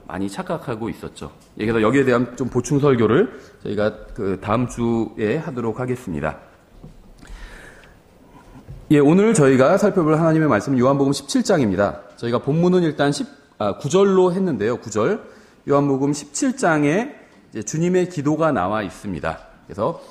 많이 착각하고 있었죠. 그래서 여기에 대한 좀 보충 설교를 저희가 다음 주에 하도록 하겠습니다. 오늘 저희가 살펴볼 하나님의 말씀은 요한복음 17장입니다. 저희가 본문은 일단 9절로 했는데요. 9절. 요한복음 17장에 주님의 기도가 나와 있습니다. 그래서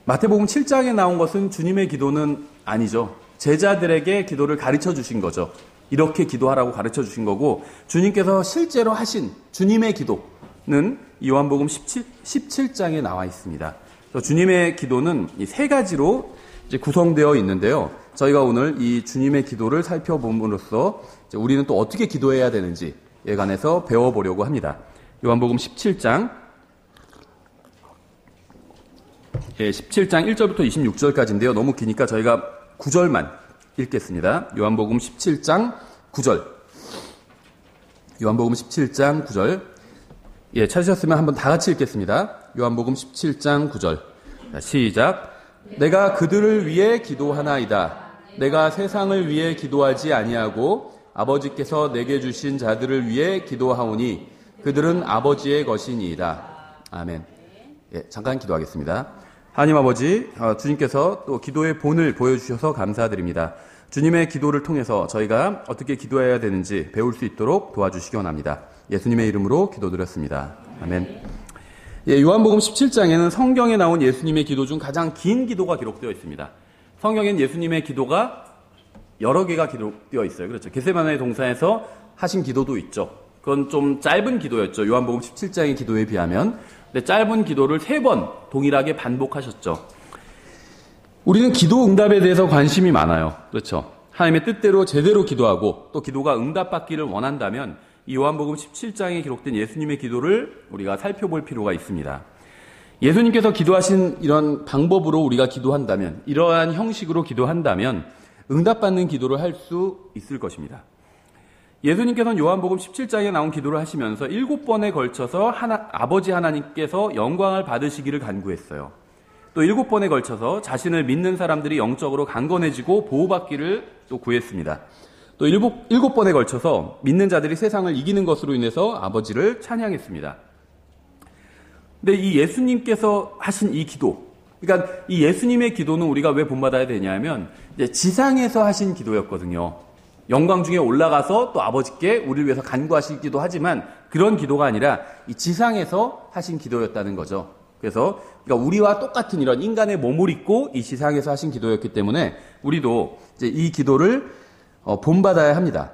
마태복음 7장에 나온 것은 주님의 기도는 아니죠. 제자들에게 기도를 가르쳐 주신 거죠. 이렇게 기도하라고 가르쳐 주신 거고, 주님께서 실제로 하신 주님의 기도는 요한복음 17장에 나와 있습니다. 주님의 기도는 이 세 가지로 이제 구성되어 있는데요. 저희가 오늘 이 주님의 기도를 살펴봄으로써 우리는 또 어떻게 기도해야 되는지에 관해서 배워보려고 합니다. 요한복음 17장 1절부터 26절까지인데요. 너무 기니까 저희가 9절만 읽겠습니다. 요한복음 17장 9절. 요한복음 17장 9절. 찾으셨으면 한번 다 같이 읽겠습니다. 요한복음 17장 9절. 시작. 내가 그들을 위해 기도하나이다. 내가 세상을 위해 기도하지 아니하고 아버지께서 내게 주신 자들을 위해 기도하오니 그들은 아버지의 것이니이다. 아멘. 잠깐 기도하겠습니다. 하나님 아버지, 주님께서 또 기도의 본을 보여주셔서 감사드립니다. 주님의 기도를 통해서 저희가 어떻게 기도해야 되는지 배울 수 있도록 도와주시기 원합니다. 예수님의 이름으로 기도드렸습니다. 아멘. 요한복음 17장에는 성경에 나온 예수님의 기도 중 가장 긴 기도가 기록되어 있습니다. 성경엔 예수님의 기도가 여러 개가 기록되어 있어요. 그렇죠. 겟세마네 동산에서 하신 기도도 있죠. 그건 좀 짧은 기도였죠. 요한복음 17장의 기도에 비하면. 근데 짧은 기도를 3번 동일하게 반복하셨죠. 우리는 기도 응답에 대해서 관심이 많아요. 그렇죠. 하나님의 뜻대로 제대로 기도하고 또 기도가 응답받기를 원한다면 이 요한복음 17장에 기록된 예수님의 기도를 우리가 살펴볼 필요가 있습니다. 예수님께서 기도하신 이런 방법으로 우리가 기도한다면, 이러한 형식으로 기도한다면 응답받는 기도를 할 수 있을 것입니다. 예수님께서는 요한복음 17장에 나온 기도를 하시면서 7번에 걸쳐서 아버지 하나님께서 영광을 받으시기를 간구했어요. 또 7번에 걸쳐서 자신을 믿는 사람들이 영적으로 강건해지고 보호받기를 또 구했습니다. 또 7번에 걸쳐서 믿는 자들이 세상을 이기는 것으로 인해서 아버지를 찬양했습니다. 근데 이 예수님께서 하신 이 기도, 그러니까 이 예수님의 기도는 우리가 왜 본받아야 되냐면 이제 지상에서 하신 기도였거든요. 영광 중에 올라가서 또 아버지께 우리를 위해서 간구하시기도 하지만 그런 기도가 아니라 이 지상에서 하신 기도였다는 거죠. 그래서 그러니까 우리와 똑같은 이런 인간의 몸을 입고 이 지상에서 하신 기도였기 때문에 우리도 이제 이 기도를 본받아야 합니다.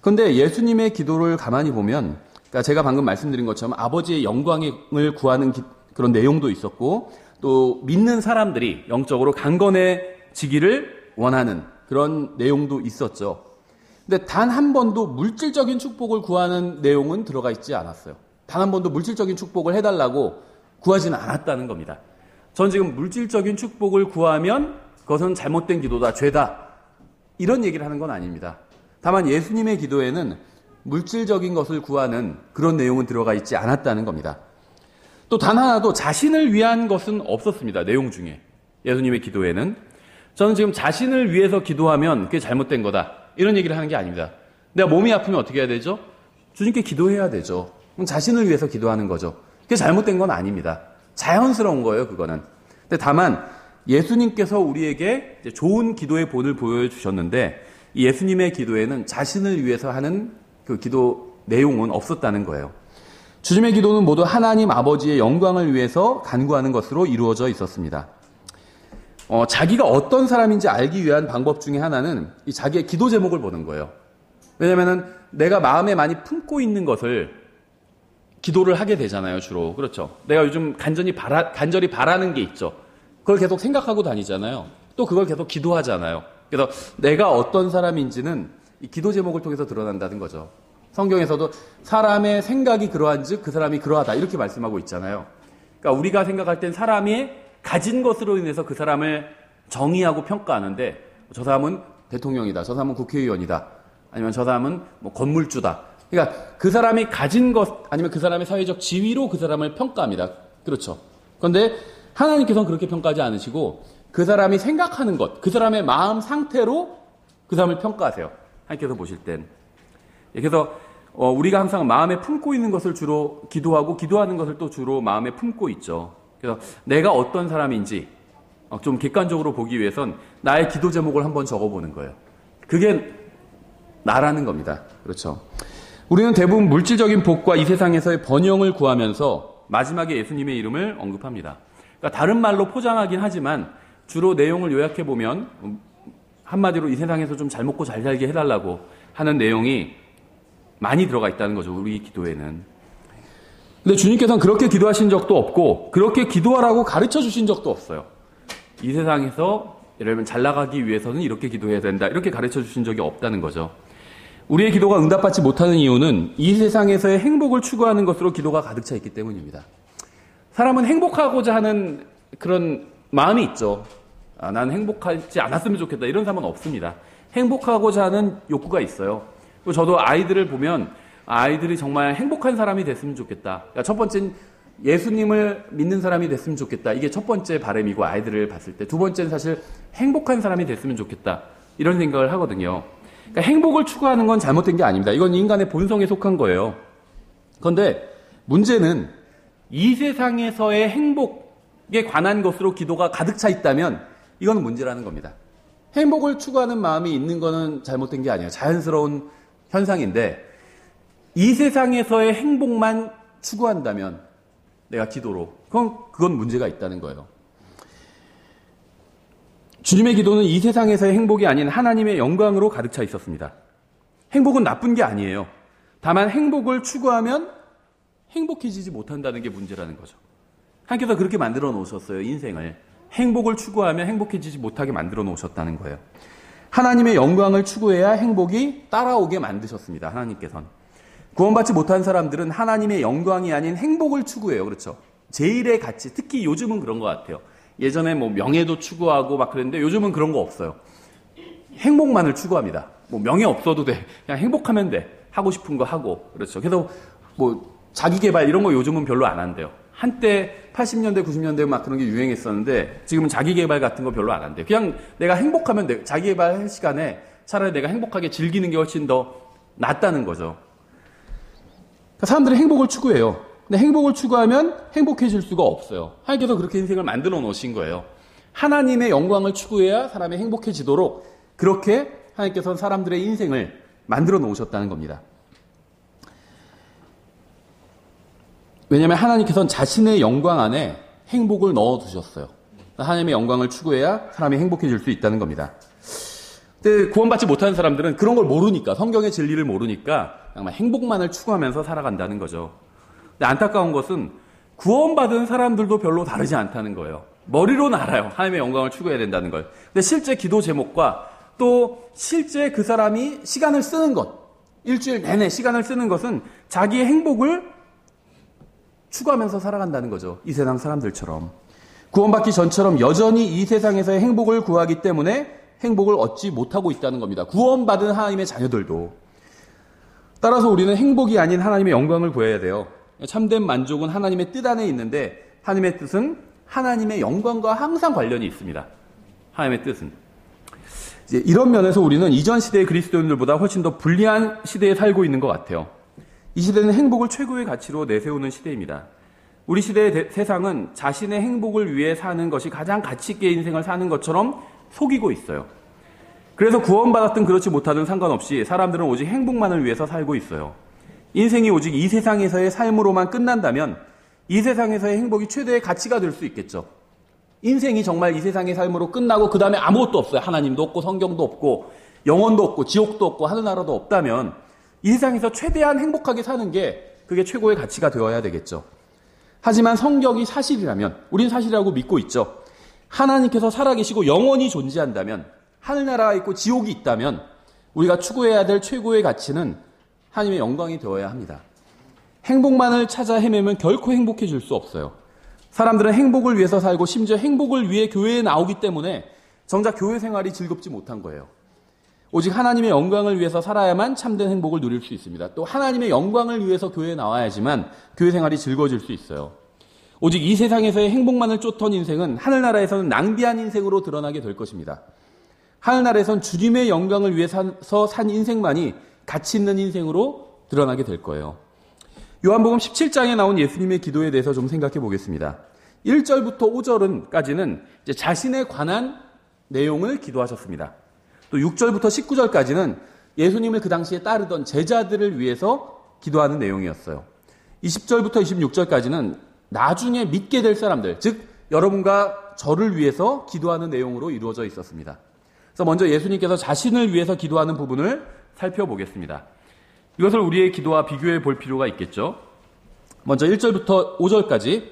그런데 예수님의 기도를 가만히 보면, 그러니까 제가 방금 말씀드린 것처럼 아버지의 영광을 구하는 그런 내용도 있었고, 또 믿는 사람들이 영적으로 강건해지기를 원하는 그런 내용도 있었죠. 근데 단 한 번도 물질적인 축복을 구하는 내용은 들어가 있지 않았어요. 단 한 번도 물질적인 축복을 해달라고 구하지는 않았다는 겁니다. 전 지금 물질적인 축복을 구하면 그것은 잘못된 기도다, 죄다, 이런 얘기를 하는 건 아닙니다. 다만 예수님의 기도에는 물질적인 것을 구하는 그런 내용은 들어가 있지 않았다는 겁니다. 또 단 하나도 자신을 위한 것은 없었습니다. 내용 중에. 예수님의 기도에는. 저는 지금 자신을 위해서 기도하면 그게 잘못된 거다, 이런 얘기를 하는 게 아닙니다. 내가 몸이 아프면 어떻게 해야 되죠? 주님께 기도해야 되죠. 그럼 자신을 위해서 기도하는 거죠. 그게 잘못된 건 아닙니다. 자연스러운 거예요, 그거는. 근데 다만 예수님께서 우리에게 좋은 기도의 본을 보여주셨는데 이 예수님의 기도에는 자신을 위해서 하는 그 기도 내용은 없었다는 거예요. 주님의 기도는 모두 하나님 아버지의 영광을 위해서 간구하는 것으로 이루어져 있었습니다. 자기가 어떤 사람인지 알기 위한 방법 중에 하나는 이 자기의 기도 제목을 보는 거예요. 왜냐면은 내가 마음에 많이 품고 있는 것을 기도를 하게 되잖아요, 주로. 그렇죠. 내가 요즘 간절히 바라는 게 있죠. 그걸 계속 생각하고 다니잖아요. 또 그걸 계속 기도하잖아요. 그래서 내가 어떤 사람인지는 이 기도 제목을 통해서 드러난다는 거죠. 성경에서도 사람의 생각이 그러한즉 그 사람이 그러하다, 이렇게 말씀하고 있잖아요. 그러니까 우리가 생각할 땐 사람이 가진 것으로 인해서 그 사람을 정의하고 평가하는데, 저 사람은 대통령이다, 저 사람은 국회의원이다, 아니면 저 사람은 뭐 건물주다. 그러니까 그 사람이 가진 것 아니면 그 사람의 사회적 지위로 그 사람을 평가합니다. 그렇죠. 그런데 하나님께서는 그렇게 평가하지 않으시고 그 사람이 생각하는 것, 그 사람의 마음 상태로 그 사람을 평가하세요. 하나님께서 보실 땐. 그래서 우리가 항상 마음에 품고 있는 것을 주로 기도하고 기도하는 것을 또 주로 마음에 품고 있죠. 그래서 내가 어떤 사람인지 좀 객관적으로 보기 위해선 나의 기도 제목을 한번 적어보는 거예요. 그게 나라는 겁니다. 그렇죠. 우리는 대부분 물질적인 복과 이 세상에서의 번영을 구하면서 마지막에 예수님의 이름을 언급합니다. 그러니까 다른 말로 포장하긴 하지만 주로 내용을 요약해보면 한마디로 이 세상에서 좀 잘 먹고 잘 살게 해달라고 하는 내용이 많이 들어가 있다는 거죠. 우리 기도에는. 근데 주님께서는 그렇게 기도하신 적도 없고 그렇게 기도하라고 가르쳐 주신 적도 없어요. 이 세상에서 예를 들면 잘 나가기 위해서는 이렇게 기도해야 된다. 이렇게 가르쳐 주신 적이 없다는 거죠. 우리의 기도가 응답받지 못하는 이유는 이 세상에서의 행복을 추구하는 것으로 기도가 가득 차 있기 때문입니다. 사람은 행복하고자 하는 그런 마음이 있죠. 난 행복하지 않았으면 좋겠다. 이런 사람은 없습니다. 행복하고자 하는 욕구가 있어요. 저도 아이들을 보면 아이들이 정말 행복한 사람이 됐으면 좋겠다. 그러니까 첫 번째는 예수님을 믿는 사람이 됐으면 좋겠다. 이게 첫 번째 바람이고 아이들을 봤을 때. 두 번째는 사실 행복한 사람이 됐으면 좋겠다. 이런 생각을 하거든요. 그러니까 행복을 추구하는 건 잘못된 게 아닙니다. 이건 인간의 본성에 속한 거예요. 그런데 문제는 이 세상에서의 행복에 관한 것으로 기도가 가득 차 있다면 이건 문제라는 겁니다. 행복을 추구하는 마음이 있는 거는 잘못된 게 아니에요. 자연스러운 현상인데 이 세상에서의 행복만 추구한다면 내가 기도로 그건 문제가 있다는 거예요. 주님의 기도는 이 세상에서의 행복이 아닌 하나님의 영광으로 가득 차 있었습니다. 행복은 나쁜 게 아니에요. 다만 행복을 추구하면 행복해지지 못한다는 게 문제라는 거죠. 하나님께서 그렇게 만들어 놓으셨어요. 인생을. 행복을 추구하면 행복해지지 못하게 만들어 놓으셨다는 거예요. 하나님의 영광을 추구해야 행복이 따라오게 만드셨습니다. 하나님께서는. 구원받지 못한 사람들은 하나님의 영광이 아닌 행복을 추구해요. 그렇죠? 제일의 가치, 특히 요즘은 그런 것 같아요. 예전에 명예도 추구하고 막 그랬는데 요즘은 그런 거 없어요. 행복만을 추구합니다. 명예 없어도 돼. 그냥 행복하면 돼. 하고 싶은 거 하고. 그렇죠. 그래서 자기 개발 이런 거 요즘은 별로 안 한대요. 한때 80년대, 90년대 막 그런 게 유행했었는데 지금은 자기 개발 같은 거 별로 안 한대요. 그냥 내가 행복하면 돼. 자기 개발할 시간에 차라리 내가 행복하게 즐기는 게 훨씬 더 낫다는 거죠. 그러니까 사람들이 행복을 추구해요. 근데 행복을 추구하면 행복해질 수가 없어요. 하나님께서 그렇게 인생을 만들어 놓으신 거예요. 하나님의 영광을 추구해야 사람이 행복해지도록 그렇게 하나님께서는 사람들의 인생을 만들어 놓으셨다는 겁니다. 왜냐하면 하나님께서는 자신의 영광 안에 행복을 넣어두셨어요. 하나님의 영광을 추구해야 사람이 행복해질 수 있다는 겁니다. 근데 구원받지 못하는 사람들은 그런 걸 모르니까, 성경의 진리를 모르니까 정말 행복만을 추구하면서 살아간다는 거죠. 근데 안타까운 것은 구원받은 사람들도 별로 다르지 않다는 거예요. 머리로는 알아요. 하나님의 영광을 추구해야 된다는 걸. 근데 실제 기도 제목과 또 실제 그 사람이 시간을 쓰는 것, 일주일 내내 시간을 쓰는 것은 자기의 행복을 추구하면서 살아간다는 거죠. 이 세상 사람들처럼. 구원받기 전처럼 여전히 이 세상에서의 행복을 구하기 때문에 행복을 얻지 못하고 있다는 겁니다. 구원받은 하나님의 자녀들도. 따라서 우리는 행복이 아닌 하나님의 영광을 구해야 돼요. 참된 만족은 하나님의 뜻 안에 있는데 하나님의 뜻은 하나님의 영광과 항상 관련이 있습니다. 하나님의 뜻은. 이제 이런 면에서 우리는 이전 시대의 그리스도인들보다 훨씬 더 불리한 시대에 살고 있는 것 같아요. 이 시대는 행복을 최고의 가치로 내세우는 시대입니다. 우리 시대의 세상은 자신의 행복을 위해 사는 것이 가장 가치 있게 인생을 사는 것처럼 속이고 있어요. 그래서 구원받았든 그렇지 못하든 상관없이 사람들은 오직 행복만을 위해서 살고 있어요. 인생이 오직 이 세상에서의 삶으로만 끝난다면 이 세상에서의 행복이 최대의 가치가 될 수 있겠죠. 인생이 정말 이 세상의 삶으로 끝나고 그 다음에 아무것도 없어요. 하나님도 없고 성경도 없고 영혼도 없고 지옥도 없고 하늘나라도 없다면 이 세상에서 최대한 행복하게 사는 게 그게 최고의 가치가 되어야 되겠죠. 하지만 성경이 사실이라면 우린 사실이라고 믿고 있죠. 하나님께서 살아계시고 영원히 존재한다면 하늘나라가 있고 지옥이 있다면 우리가 추구해야 될 최고의 가치는 하나님의 영광이 되어야 합니다. 행복만을 찾아 헤매면 결코 행복해질 수 없어요. 사람들은 행복을 위해서 살고 심지어 행복을 위해 교회에 나오기 때문에 정작 교회 생활이 즐겁지 못한 거예요. 오직 하나님의 영광을 위해서 살아야만 참된 행복을 누릴 수 있습니다. 또 하나님의 영광을 위해서 교회에 나와야지만 교회 생활이 즐거워질 수 있어요. 오직 이 세상에서의 행복만을 쫓던 인생은 하늘나라에서는 낭비한 인생으로 드러나게 될 것입니다. 하늘나라에선 주님의 영광을 위해서 산 인생만이 가치 있는 인생으로 드러나게 될 거예요. 요한복음 17장에 나온 예수님의 기도에 대해서 좀 생각해 보겠습니다. 1절부터 5절까지는 이제 자신에 관한 내용을 기도하셨습니다. 또 6절부터 19절까지는 예수님을 그 당시에 따르던 제자들을 위해서 기도하는 내용이었어요. 20절부터 26절까지는 나중에 믿게 될 사람들, 즉 여러분과 저를 위해서 기도하는 내용으로 이루어져 있었습니다. 그래서 먼저 예수님께서 자신을 위해서 기도하는 부분을 살펴보겠습니다. 이것을 우리의 기도와 비교해 볼 필요가 있겠죠. 먼저 1절부터 5절까지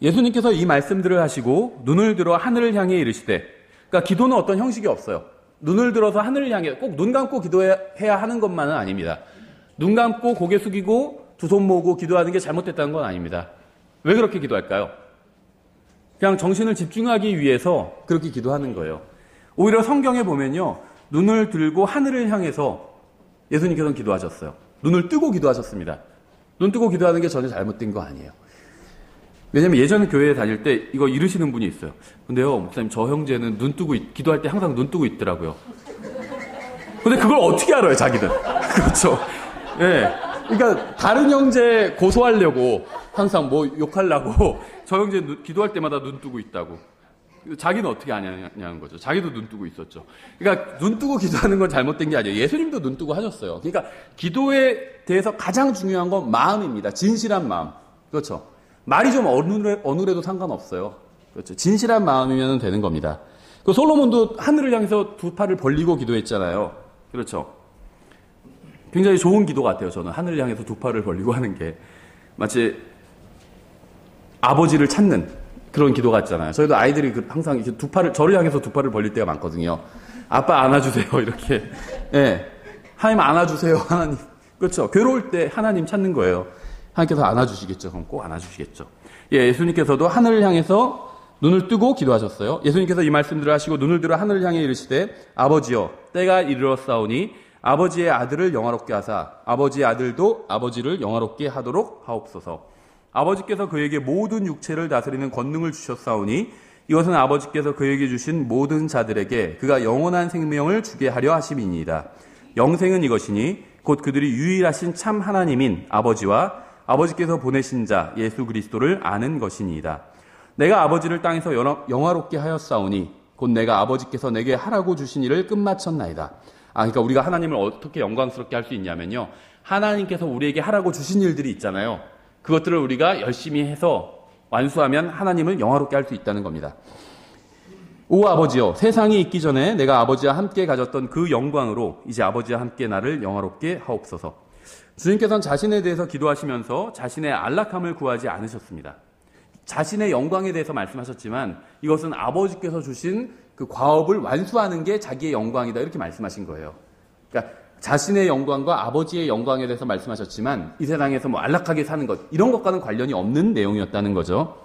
예수님께서 이 말씀들을 하시고 눈을 들어 하늘을 향해 이르시되, 그러니까 기도는 어떤 형식이 없어요. 눈을 들어서 하늘을 향해 꼭 눈 감고 기도해야 하는 것만은 아닙니다. 눈 감고 고개 숙이고 두 손 모으고 기도하는 게 잘못됐다는 건 아닙니다. 왜 그렇게 기도할까요? 그냥 정신을 집중하기 위해서 그렇게 기도하는 거예요. 오히려 성경에 보면요, 눈을 들고 하늘을 향해서 예수님께서는 기도하셨어요. 눈을 뜨고 기도하셨습니다. 눈 뜨고 기도하는 게 전혀 잘못된 거 아니에요. 왜냐면 예전에 교회에 다닐 때 이거 이르시는 분이 있어요. 근데요, 목사님, 저 형제는 눈 뜨고 기도할 때 항상 눈 뜨고 있더라고요. 근데 그걸 어떻게 알아요, 자기는? 그렇죠. 예. 그러니까 다른 형제 고소하려고 항상 뭐 욕하려고 저 형제 기도할 때마다 눈 뜨고 있다고. 자기는 어떻게 아냐는 거죠. 자기도 눈 뜨고 있었죠. 그러니까 눈 뜨고 기도하는 건 잘못된 게 아니에요. 예수님도 눈 뜨고 하셨어요. 그러니까 기도에 대해서 가장 중요한 건 마음입니다. 진실한 마음. 그렇죠. 말이 좀 어눌해도 상관없어요. 그렇죠. 진실한 마음이면 되는 겁니다. 그 솔로몬도 하늘을 향해서 두 팔을 벌리고 기도했잖아요. 그렇죠. 굉장히 좋은 기도 같아요. 저는 하늘을 향해서 두 팔을 벌리고 하는 게 마치 아버지를 찾는 그런 기도 같잖아요. 저희도 아이들이 항상 이렇게 저를 향해서 두 팔을 벌릴 때가 많거든요. 아빠 안아주세요. 이렇게. 예. 하나님 안아주세요. 하나님. 그렇죠. 괴로울 때 하나님 찾는 거예요. 하나님께서 안아주시겠죠. 그럼 꼭 안아주시겠죠. 예, 예수님께서도 하늘을 향해서 눈을 뜨고 기도하셨어요. 예수님께서 이 말씀들을 하시고 눈을 들어 하늘을 향해 이르시되, 아버지여, 때가 이르렀사오니 아버지의 아들을 영화롭게 하사 아버지의 아들도 아버지를 영화롭게 하도록 하옵소서. 아버지께서 그에게 모든 육체를 다스리는 권능을 주셨사오니 이것은 아버지께서 그에게 주신 모든 자들에게 그가 영원한 생명을 주게 하려 하심이니이다. 영생은 이것이니 곧 그들이 유일하신 참 하나님인 아버지와 아버지께서 보내신 자 예수 그리스도를 아는 것이니이다. 내가 아버지를 땅에서 영화롭게 하였사오니 곧 내가 아버지께서 내게 하라고 주신 일을 끝마쳤나이다. 그러니까 우리가 하나님을 어떻게 영광스럽게 할 수 있냐면요, 하나님께서 우리에게 하라고 주신 일들이 있잖아요. 그것들을 우리가 열심히 해서 완수하면 하나님을 영화롭게 할 수 있다는 겁니다. 오 아버지여, 세상이 있기 전에 내가 아버지와 함께 가졌던 그 영광으로 이제 아버지와 함께 나를 영화롭게 하옵소서. 주님께서는 자신에 대해서 기도하시면서 자신의 안락함을 구하지 않으셨습니다. 자신의 영광에 대해서 말씀하셨지만 이것은 아버지께서 주신 그 과업을 완수하는 게 자기의 영광이다, 이렇게 말씀하신 거예요. 그러니까 자신의 영광과 아버지의 영광에 대해서 말씀하셨지만 이 세상에서 뭐 안락하게 사는 것, 이런 것과는 관련이 없는 내용이었다는 거죠.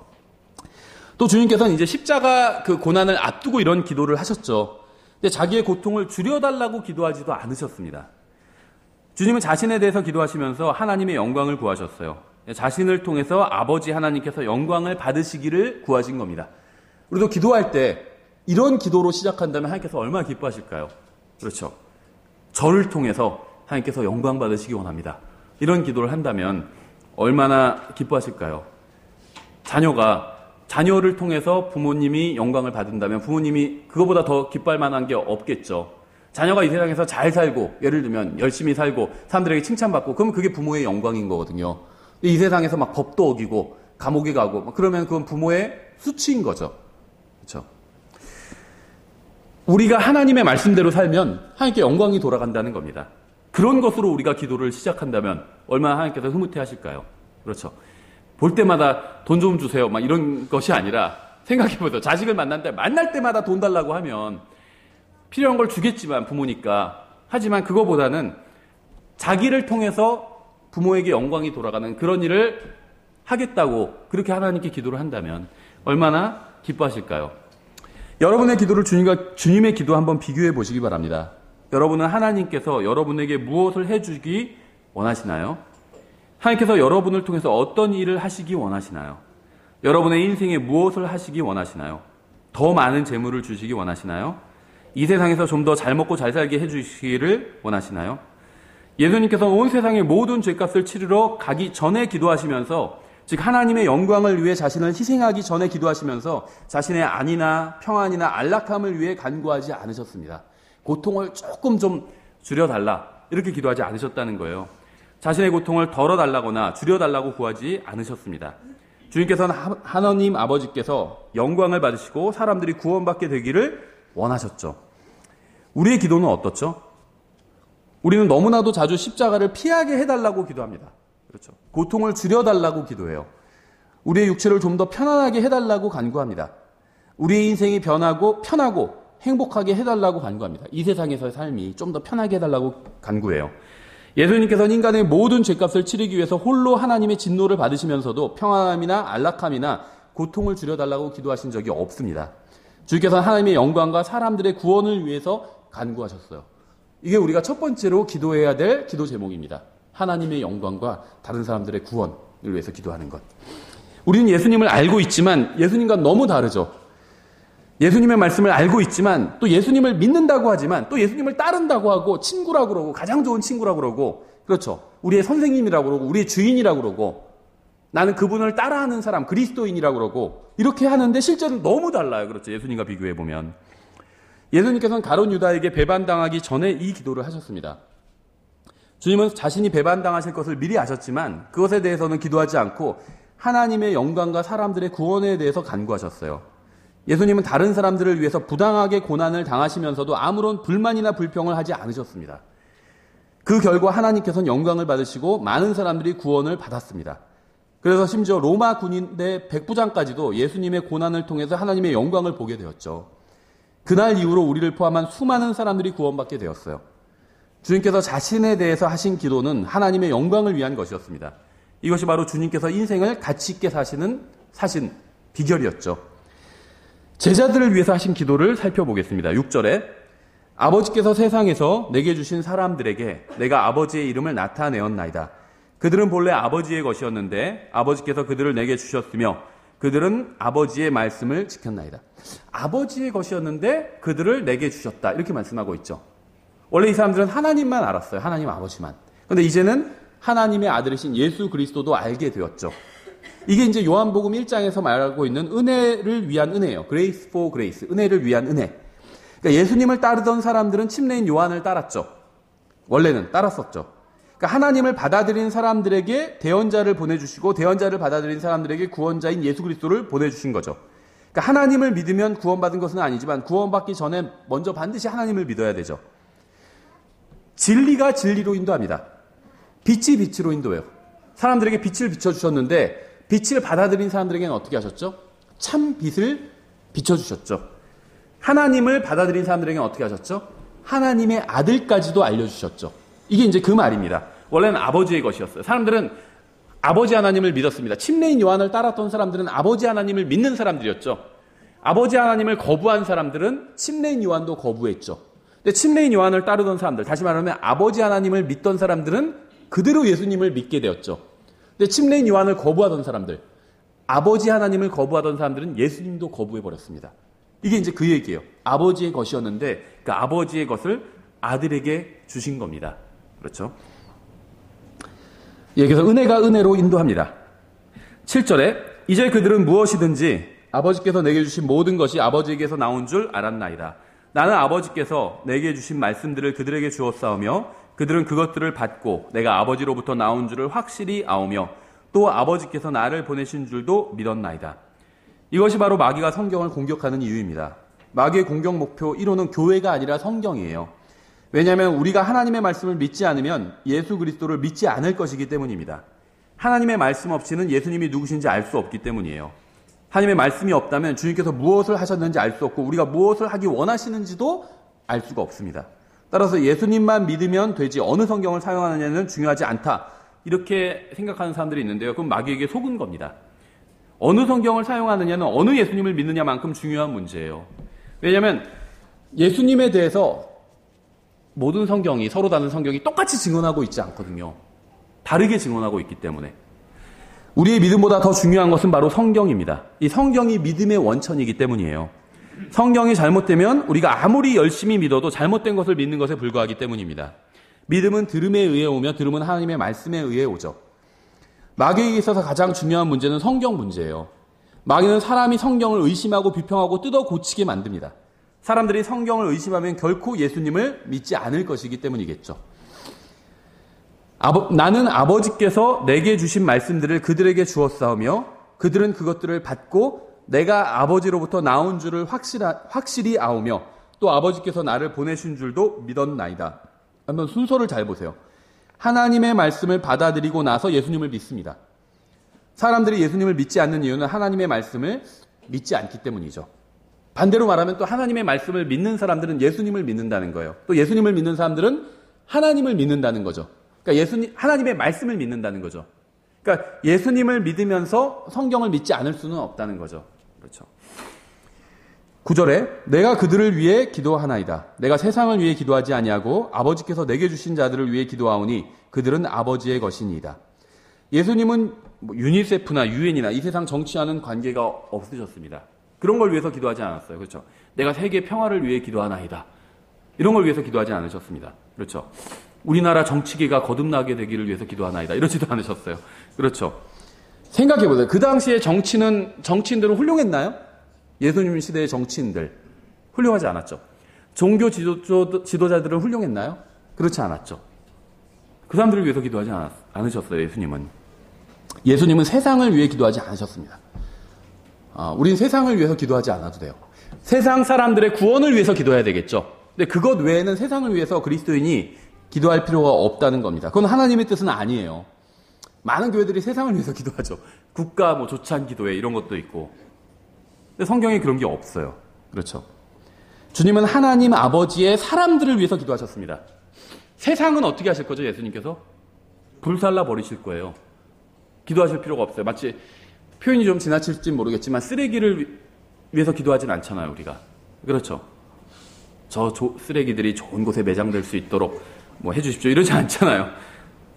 또 주님께서는 이제 십자가 그 고난을 앞두고 이런 기도를 하셨죠. 근데 자기의 고통을 줄여달라고 기도하지도 않으셨습니다. 주님은 자신에 대해서 기도하시면서 하나님의 영광을 구하셨어요. 자신을 통해서 아버지 하나님께서 영광을 받으시기를 구하신 겁니다. 우리도 기도할 때 이런 기도로 시작한다면 하나님께서 얼마나 기뻐하실까요? 그렇죠. 저를 통해서 하나님께서 영광 받으시기 원합니다. 이런 기도를 한다면 얼마나 기뻐하실까요? 자녀를 통해서 부모님이 영광을 받는다면 부모님이 그거보다 더 기뻐할 만한 게 없겠죠. 자녀가 이 세상에서 잘 살고, 예를 들면 열심히 살고 사람들에게 칭찬받고, 그러면 그게 부모의 영광인 거거든요. 이 세상에서 막 법도 어기고 감옥에 가고 그러면 그건 부모의 수치인 거죠. 그렇죠? 우리가 하나님의 말씀대로 살면 하나님께 영광이 돌아간다는 겁니다. 그런 것으로 우리가 기도를 시작한다면 얼마나 하나님께서 흐뭇해 하실까요? 그렇죠. 볼 때마다 돈 좀 주세요, 막 이런 것이 아니라, 생각해보세요. 자식을 만날 때마다 돈 달라고 하면 필요한 걸 주겠지만, 부모니까. 하지만 그거보다는 자기를 통해서 부모에게 영광이 돌아가는 그런 일을 하겠다고 그렇게 하나님께 기도를 한다면 얼마나 기뻐하실까요? 여러분의 기도를 주님의 기도 한번 비교해 보시기 바랍니다. 여러분은 하나님께서 여러분에게 무엇을 해주기 원하시나요? 하나님께서 여러분을 통해서 어떤 일을 하시기 원하시나요? 여러분의 인생에 무엇을 하시기 원하시나요? 더 많은 재물을 주시기 원하시나요? 이 세상에서 좀 더 잘 먹고 잘 살게 해주시기를 원하시나요? 예수님께서는 온 세상의 모든 죄값을 치르러 가기 전에 기도하시면서, 즉 하나님의 영광을 위해 자신을 희생하기 전에 기도하시면서 자신의 안위나 평안이나 안락함을 위해 간구하지 않으셨습니다. 고통을 조금 좀 줄여달라 이렇게 기도하지 않으셨다는 거예요. 자신의 고통을 덜어달라거나 줄여달라고 구하지 않으셨습니다. 주님께서는 하나님 아버지께서 영광을 받으시고 사람들이 구원받게 되기를 원하셨죠. 우리의 기도는 어떻죠? 우리는 너무나도 자주 십자가를 피하게 해달라고 기도합니다. 그렇죠. 고통을 줄여달라고 기도해요. 우리의 육체를 좀 더 편안하게 해달라고 간구합니다. 우리의 인생이 편하고 행복하게 해달라고 간구합니다. 이 세상에서의 삶이 좀 더 편하게 해달라고 간구해요. 예수님께서는 인간의 모든 죄값을 치르기 위해서 홀로 하나님의 진노를 받으시면서도 평안함이나 안락함이나 고통을 줄여달라고 기도하신 적이 없습니다. 주께서는 하나님의 영광과 사람들의 구원을 위해서 간구하셨어요. 이게 우리가 첫 번째로 기도해야 될 기도 제목입니다. 하나님의 영광과 다른 사람들의 구원을 위해서 기도하는 것. 우리는 예수님을 알고 있지만 예수님과 너무 다르죠. 예수님의 말씀을 알고 있지만 또 예수님을 믿는다고 하지만 또 예수님을 따른다고 하고 친구라고 그러고 가장 좋은 친구라고 그러고 그렇죠. 우리의 선생님이라고 그러고 우리의 주인이라고 그러고 나는 그분을 따라하는 사람 그리스도인이라고 그러고 이렇게 하는데 실제로 너무 달라요. 그렇죠. 예수님과 비교해 보면. 예수님께서는 가룟 유다에게 배반당하기 전에 이 기도를 하셨습니다. 주님은 자신이 배반당하실 것을 미리 아셨지만 그것에 대해서는 기도하지 않고 하나님의 영광과 사람들의 구원에 대해서 간구하셨어요. 예수님은 다른 사람들을 위해서 부당하게 고난을 당하시면서도 아무런 불만이나 불평을 하지 않으셨습니다. 그 결과 하나님께서는 영광을 받으시고 많은 사람들이 구원을 받았습니다. 그래서 심지어 로마 군인대 백부장까지도 예수님의 고난을 통해서 하나님의 영광을 보게 되었죠. 그날 이후로 우리를 포함한 수많은 사람들이 구원받게 되었어요. 주님께서 자신에 대해서 하신 기도는 하나님의 영광을 위한 것이었습니다. 이것이 바로 주님께서 인생을 가치 있게 사신 비결이었죠. 제자들을 위해서 하신 기도를 살펴보겠습니다. 6절에 아버지께서 세상에서 내게 주신 사람들에게 내가 아버지의 이름을 나타내었나이다. 그들은 본래 아버지의 것이었는데 아버지께서 그들을 내게 주셨으며 그들은 아버지의 말씀을 지켰나이다. 아버지의 것이었는데 그들을 내게 주셨다. 이렇게 말씀하고 있죠. 원래 이 사람들은 하나님만 알았어요. 하나님 아버지만. 그런데 이제는 하나님의 아들이신 예수 그리스도도 알게 되었죠. 이게 이제 요한복음 1장에서 말하고 있는 은혜를 위한 은혜예요. Grace for grace. 은혜를 위한 은혜. 그러니까 예수님을 따르던 사람들은 침례인 요한을 따랐죠. 원래는 따랐었죠. 그러니까 하나님을 받아들인 사람들에게 대언자를 보내주시고 대언자를 받아들인 사람들에게 구원자인 예수 그리스도를 보내주신 거죠. 그러니까 하나님을 믿으면 구원받은 것은 아니지만 구원받기 전에 먼저 반드시 하나님을 믿어야 되죠. 진리가 진리로 인도합니다. 빛이 빛으로 인도해요. 사람들에게 빛을 비춰주셨는데 빛을 받아들인 사람들에게는 어떻게 하셨죠? 참 빛을 비춰주셨죠. 하나님을 받아들인 사람들에게는 어떻게 하셨죠? 하나님의 아들까지도 알려주셨죠. 이게 이제 그 말입니다. 원래는 아버지의 것이었어요. 사람들은 아버지 하나님을 믿었습니다. 침례인 요한을 따랐던 사람들은 아버지 하나님을 믿는 사람들이었죠. 아버지 하나님을 거부한 사람들은 침례인 요한도 거부했죠. 근데 침례인 요한을 따르던 사람들, 다시 말하면 아버지 하나님을 믿던 사람들은 그대로 예수님을 믿게 되었죠. 근데 침례인 요한을 거부하던 사람들, 아버지 하나님을 거부하던 사람들은 예수님도 거부해버렸습니다. 이게 이제 그 얘기예요. 아버지의 것이었는데 그 아버지의 것을 아들에게 주신 겁니다. 그렇죠? 예, 그래서 은혜가 은혜로 인도합니다. 7절에 이제 그들은 무엇이든지 아버지께서 내게 주신 모든 것이 아버지에게서 나온 줄 알았나이다. 나는 아버지께서 내게 주신 말씀들을 그들에게 주었사오며 그들은 그것들을 받고 내가 아버지로부터 나온 줄을 확실히 아오며 또 아버지께서 나를 보내신 줄도 믿었나이다. 이것이 바로 마귀가 성경을 공격하는 이유입니다. 마귀의 공격 목표 1호는 교회가 아니라 성경이에요. 왜냐하면 우리가 하나님의 말씀을 믿지 않으면 예수 그리스도를 믿지 않을 것이기 때문입니다. 하나님의 말씀 없이는 예수님이 누구신지 알 수 없기 때문이에요. 하나님의 말씀이 없다면 주님께서 무엇을 하셨는지 알 수 없고 우리가 무엇을 하기 원하시는지도 알 수가 없습니다. 따라서 예수님만 믿으면 되지 어느 성경을 사용하느냐는 중요하지 않다. 이렇게 생각하는 사람들이 있는데요. 그럼 마귀에게 속은 겁니다. 어느 성경을 사용하느냐는 어느 예수님을 믿느냐만큼 중요한 문제예요. 왜냐하면 예수님에 대해서 모든 성경이 서로 다른 성경이 똑같이 증언하고 있지 않거든요. 다르게 증언하고 있기 때문에. 우리의 믿음보다 더 중요한 것은 바로 성경입니다. 이 성경이 믿음의 원천이기 때문이에요. 성경이 잘못되면 우리가 아무리 열심히 믿어도 잘못된 것을 믿는 것에 불과하기 때문입니다. 믿음은 들음에 의해 오며 들음은 하나님의 말씀에 의해 오죠. 마귀에게 있어서 가장 중요한 문제는 성경 문제예요. 마귀는 사람이 성경을 의심하고 비평하고 뜯어 고치게 만듭니다. 사람들이 성경을 의심하면 결코 예수님을 믿지 않을 것이기 때문이겠죠. 나는 아버지께서 내게 주신 말씀들을 그들에게 주었사오며 그들은 그것들을 받고 내가 아버지로부터 나온 줄을 확실히 아오며 또 아버지께서 나를 보내신 줄도 믿었나이다. 한번 순서를 잘 보세요. 하나님의 말씀을 받아들이고 나서 예수님을 믿습니다. 사람들이 예수님을 믿지 않는 이유는 하나님의 말씀을 믿지 않기 때문이죠. 반대로 말하면 또 하나님의 말씀을 믿는 사람들은 예수님을 믿는다는 거예요. 또 예수님을 믿는 사람들은 하나님을 믿는다는 거죠. 그러니까 하나님의 말씀을 믿는다는 거죠. 그러니까 예수님을 믿으면서 성경을 믿지 않을 수는 없다는 거죠. 그렇죠. 9절에 내가 그들을 위해 기도하나이다. 내가 세상을 위해 기도하지 아니하고 아버지께서 내게 주신 자들을 위해 기도하오니 그들은 아버지의 것이니이다. 예수님은 유니세프나 유엔이나 이 세상 정치와는 관계가 없으셨습니다. 그런 걸 위해서 기도하지 않았어요. 그렇죠. 내가 세계 평화를 위해 기도하나이다. 이런 걸 위해서 기도하지 않으셨습니다. 그렇죠. 우리나라 정치계가 거듭나게 되기를 위해서 기도하나이다. 이러지도 않으셨어요. 그렇죠. 생각해보세요. 그 당시에 정치인들은 훌륭했나요? 예수님 시대의 정치인들 훌륭하지 않았죠. 종교 지도자들은 훌륭했나요? 그렇지 않았죠. 그 사람들을 위해서 기도하지 않으셨어요. 예수님은 세상을 위해 기도하지 않으셨습니다. 우린 세상을 위해서 기도하지 않아도 돼요. 세상 사람들의 구원을 위해서 기도해야 되겠죠. 근데 그것 외에는 세상을 위해서 그리스도인이 기도할 필요가 없다는 겁니다. 그건 하나님의 뜻은 아니에요. 많은 교회들이 세상을 위해서 기도하죠. 국가 조찬 기도회 이런 것도 있고. 근데 성경에 그런 게 없어요. 그렇죠. 주님은 하나님 아버지의 사람들을 위해서 기도하셨습니다. 세상은 어떻게 하실 거죠? 예수님께서 불살라 버리실 거예요. 기도하실 필요가 없어요. 마치 표현이 좀 지나칠지 모르겠지만 쓰레기를 위해서 기도하진 않잖아요. 우리가. 그렇죠. 저 쓰레기들이 좋은 곳에 매장될 수 있도록 해주십시오. 이러지 않잖아요.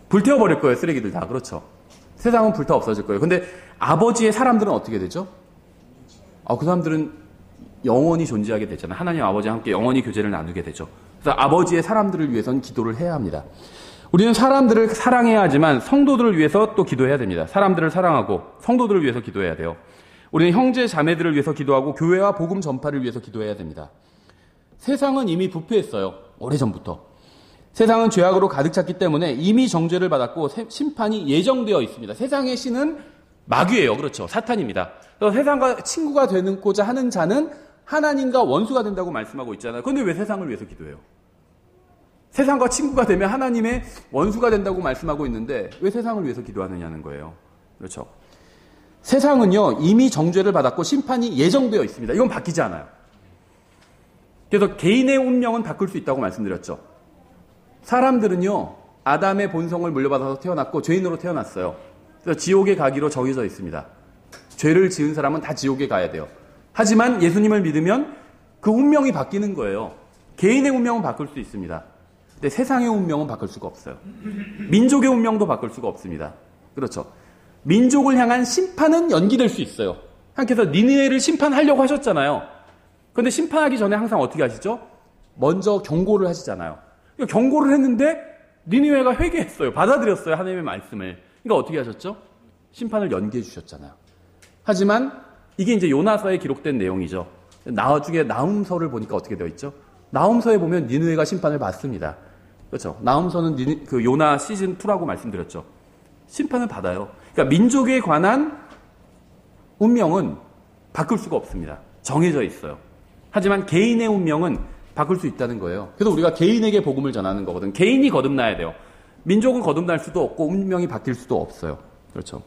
불태워버릴 거예요. 쓰레기들 다. 그렇죠. 세상은 불타 없어질 거예요. 근데 아버지의 사람들은 어떻게 되죠? 그 사람들은 영원히 존재하게 되잖아요. 하나님 아버지와 함께 영원히 교제를 나누게 되죠. 그래서 아버지의 사람들을 위해서는 기도를 해야 합니다. 우리는 사람들을 사랑해야 하지만 성도들을 위해서 또 기도해야 됩니다. 사람들을 사랑하고 성도들을 위해서 기도해야 돼요. 우리는 형제 자매들을 위해서 기도하고 교회와 복음 전파를 위해서 기도해야 됩니다. 세상은 이미 부패했어요. 오래전부터. 세상은 죄악으로 가득 찼기 때문에 이미 정죄를 받았고 심판이 예정되어 있습니다. 세상의 신은 마귀예요. 그렇죠. 사탄입니다. 그래서 세상과 친구가 되고자 하는 자는 하나님과 원수가 된다고 말씀하고 있잖아요. 그런데 왜 세상을 위해서 기도해요? 세상과 친구가 되면 하나님의 원수가 된다고 말씀하고 있는데 왜 세상을 위해서 기도하느냐는 거예요. 그렇죠. 세상은요 이미 정죄를 받았고 심판이 예정되어 있습니다. 이건 바뀌지 않아요. 그래서 개인의 운명은 바꿀 수 있다고 말씀드렸죠. 사람들은요 아담의 본성을 물려받아서 태어났고 죄인으로 태어났어요. 그래서 지옥에 가기로 정해져 있습니다. 죄를 지은 사람은 다 지옥에 가야 돼요. 하지만 예수님을 믿으면 그 운명이 바뀌는 거예요. 개인의 운명은 바꿀 수 있습니다. 근데 세상의 운명은 바꿀 수가 없어요. 민족의 운명도 바꿀 수가 없습니다. 그렇죠. 민족을 향한 심판은 연기될 수 있어요. 하나님께서 니느웨를 심판하려고 하셨잖아요. 그런데 심판하기 전에 항상 어떻게 하시죠? 먼저 경고를 하시잖아요. 경고를 했는데 니느웨가 회개했어요. 받아들였어요. 하나님의 말씀을. 그러니까 어떻게 하셨죠? 심판을 연기해 주셨잖아요. 하지만 이게 이제 요나서에 기록된 내용이죠. 나중에 나훔서를 보니까 어떻게 되어 있죠? 나훔서에 보면 니느웨가 심판을 받습니다. 그렇죠. 나훔서는 그 요나 시즌 2라고 말씀드렸죠. 심판을 받아요. 그러니까 민족에 관한 운명은 바꿀 수가 없습니다. 정해져 있어요. 하지만 개인의 운명은 바꿀 수 있다는 거예요. 그래서 우리가 개인에게 복음을 전하는 거거든. 개인이 거듭나야 돼요. 민족은 거듭날 수도 없고 운명이 바뀔 수도 없어요. 그렇죠.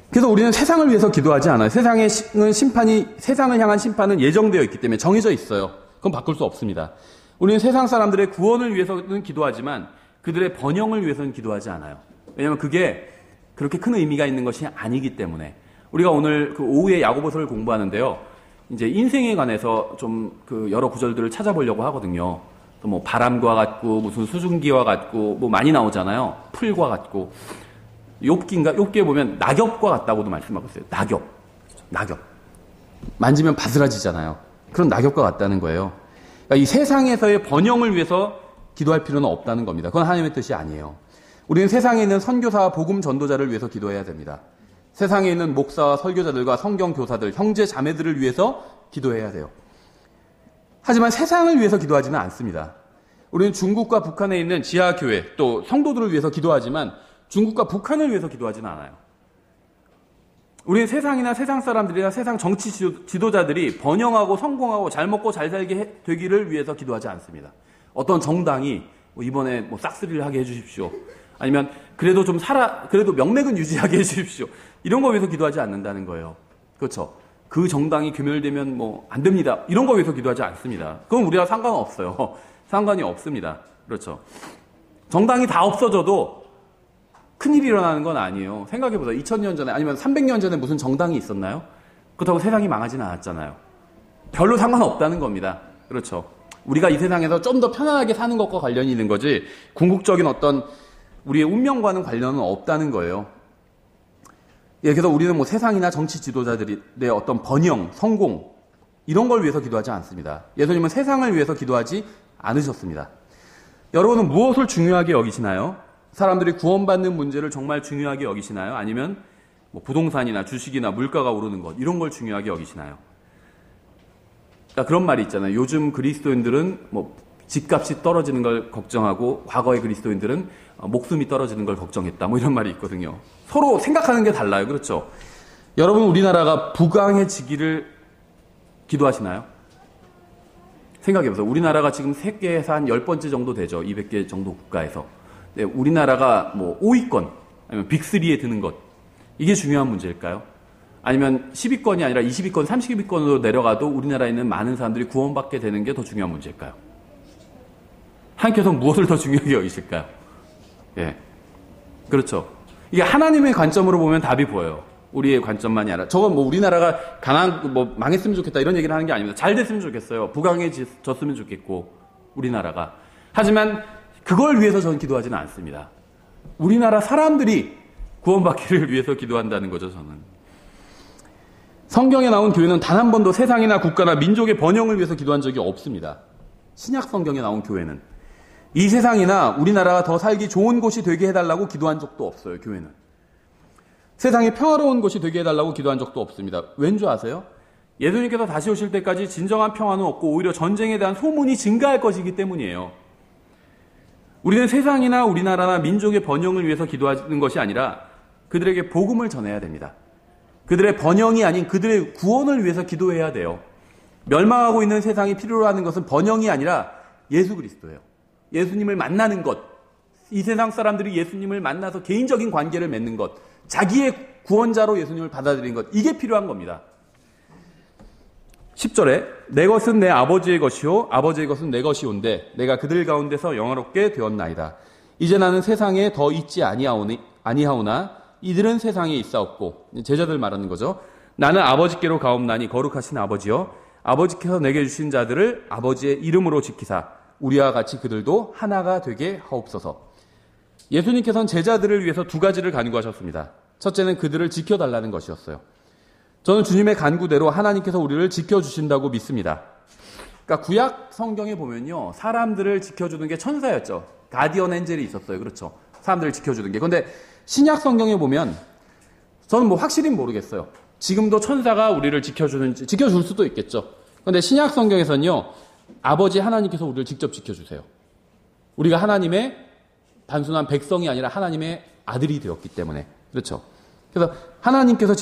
그래서 우리는 세상을 위해서 기도하지 않아요. 세상을 향한 심판은 예정되어 있기 때문에 정해져 있어요. 그건 바꿀 수 없습니다. 우리는 세상 사람들의 구원을 위해서는 기도하지만 그들의 번영을 위해서는 기도하지 않아요. 왜냐하면 그게 그렇게 큰 의미가 있는 것이 아니기 때문에. 우리가 오늘 그 오후에 야고보서를 공부하는데요. 이제 인생에 관해서 좀 그 여러 구절들을 찾아보려고 하거든요. 또 바람과 같고 무슨 수증기와 같고 많이 나오잖아요. 풀과 같고. 욥기에 보면 낙엽과 같다고도 말씀하고 있어요. 낙엽. 만지면 바스라지잖아요. 그런 낙엽과 같다는 거예요. 그러니까 이 세상에서의 번영을 위해서 기도할 필요는 없다는 겁니다. 그건 하나님의 뜻이 아니에요. 우리는 세상에 있는 선교사와 복음 전도자를 위해서 기도해야 됩니다. 세상에 있는 목사와 설교자들과 성경 교사들, 형제 자매들을 위해서 기도해야 돼요. 하지만 세상을 위해서 기도하지는 않습니다. 우리는 중국과 북한에 있는 지하교회 또 성도들을 위해서 기도하지만 중국과 북한을 위해서 기도하지는 않아요. 우리는 세상이나 세상 사람들이나 세상 정치 지도자들이 번영하고 성공하고 잘 먹고 잘 살게 되기를 위해서 기도하지 않습니다. 어떤 정당이 이번에 싹쓸이를 하게 해주십시오. 아니면 그래도 그래도 명맥은 유지하게 해주십시오. 이런 거 위해서 기도하지 않는다는 거예요. 그렇죠. 그 정당이 괴멸되면 안 됩니다. 이런 거 위해서 기도하지 않습니다. 그건 우리랑 상관없어요. 상관이 없습니다. 그렇죠. 정당이 다 없어져도 큰일이 일어나는 건 아니에요. 생각해보세요. 2000년 전에 아니면 300년 전에 무슨 정당이 있었나요? 그렇다고 세상이 망하지는 않았잖아요. 별로 상관없다는 겁니다. 그렇죠. 우리가 이 세상에서 좀 더 편안하게 사는 것과 관련이 있는 거지 궁극적인 어떤 우리의 운명과는 관련은 없다는 거예요. 예, 그래서 우리는 세상이나 정치 지도자들의 어떤 번영, 성공 이런 걸 위해서 기도하지 않습니다. 예수님은 세상을 위해서 기도하지 않으셨습니다. 여러분은 무엇을 중요하게 여기시나요? 사람들이 구원받는 문제를 정말 중요하게 여기시나요? 아니면 부동산이나 주식이나 물가가 오르는 것 이런 걸 중요하게 여기시나요? 그러니까 그런 말이 있잖아요. 요즘 그리스도인들은 집값이 떨어지는 걸 걱정하고 과거의 그리스도인들은 목숨이 떨어지는 걸 걱정했다. 이런 말이 있거든요. 서로 생각하는 게 달라요. 그렇죠? 여러분 우리나라가 부강해지기를 기도하시나요? 생각해보세요. 우리나라가 지금 세계에서 한 10번째 정도 되죠. 200개 정도 국가에서. 네, 우리나라가 5위권 아니면 빅3에 드는 것 이게 중요한 문제일까요? 아니면 10위권이 아니라 20위권, 30위권으로 내려가도 우리나라에 있는 많은 사람들이 구원받게 되는 게 더 중요한 문제일까요? 하나님께서 무엇을 더 중요하게 여기실까요? 예. 그렇죠. 이게 하나님의 관점으로 보면 답이 보여요. 우리의 관점만이 아니라. 저건 우리나라가 망했으면 좋겠다 이런 얘기를 하는 게 아닙니다. 잘 됐으면 좋겠어요. 부강해졌으면 좋겠고, 우리나라가. 하지만 그걸 위해서 저는 기도하지는 않습니다. 우리나라 사람들이 구원받기를 위해서 기도한다는 거죠, 저는. 성경에 나온 교회는 단 한 번도 세상이나 국가나 민족의 번영을 위해서 기도한 적이 없습니다. 신약 성경에 나온 교회는. 이 세상이나 우리나라가 더 살기 좋은 곳이 되게 해달라고 기도한 적도 없어요, 교회는. 세상이 평화로운 곳이 되게 해달라고 기도한 적도 없습니다. 왠 줄 아세요? 예수님께서 다시 오실 때까지 진정한 평화는 없고 오히려 전쟁에 대한 소문이 증가할 것이기 때문이에요. 우리는 세상이나 우리나라나 민족의 번영을 위해서 기도하는 것이 아니라 그들에게 복음을 전해야 됩니다. 그들의 번영이 아닌 그들의 구원을 위해서 기도해야 돼요. 멸망하고 있는 세상이 필요로 하는 것은 번영이 아니라 예수 그리스도예요. 예수님을 만나는 것, 이 세상 사람들이 예수님을 만나서 개인적인 관계를 맺는 것, 자기의 구원자로 예수님을 받아들이는 것, 이게 필요한 겁니다. 10절에 내 것은 내 아버지의 것이요 아버지의 것은 내 것이온데 내가 그들 가운데서 영화롭게 되었나이다. 이제 나는 세상에 더 있지 아니하오나 이들은 세상에 있사옵고, 제자들 말하는 거죠. 나는 아버지께로 가옵나니 거룩하신 아버지여 아버지께서 내게 주신 자들을 아버지의 이름으로 지키사 우리와 같이 그들도 하나가 되게 하옵소서. 예수님께서는 제자들을 위해서 두 가지를 간구하셨습니다. 첫째는 그들을 지켜달라는 것이었어요. 저는 주님의 간구대로 하나님께서 우리를 지켜주신다고 믿습니다. 그러니까 구약 성경에 보면요, 사람들을 지켜주는 게 천사였죠. 가디언 엔젤이 있었어요. 그렇죠. 사람들을 지켜주는 게. 그런데 신약 성경에 보면 저는 확실히 모르겠어요. 지금도 천사가 우리를 지켜주는지, 지켜줄 수도 있겠죠. 그런데 신약 성경에서는요, 아버지 하나님께서 우리를 직접 지켜주세요. 우리가 하나님의 단순한 백성이 아니라 하나님의 아들이 되었기 때문에. 그렇죠. 그래서 하나님께서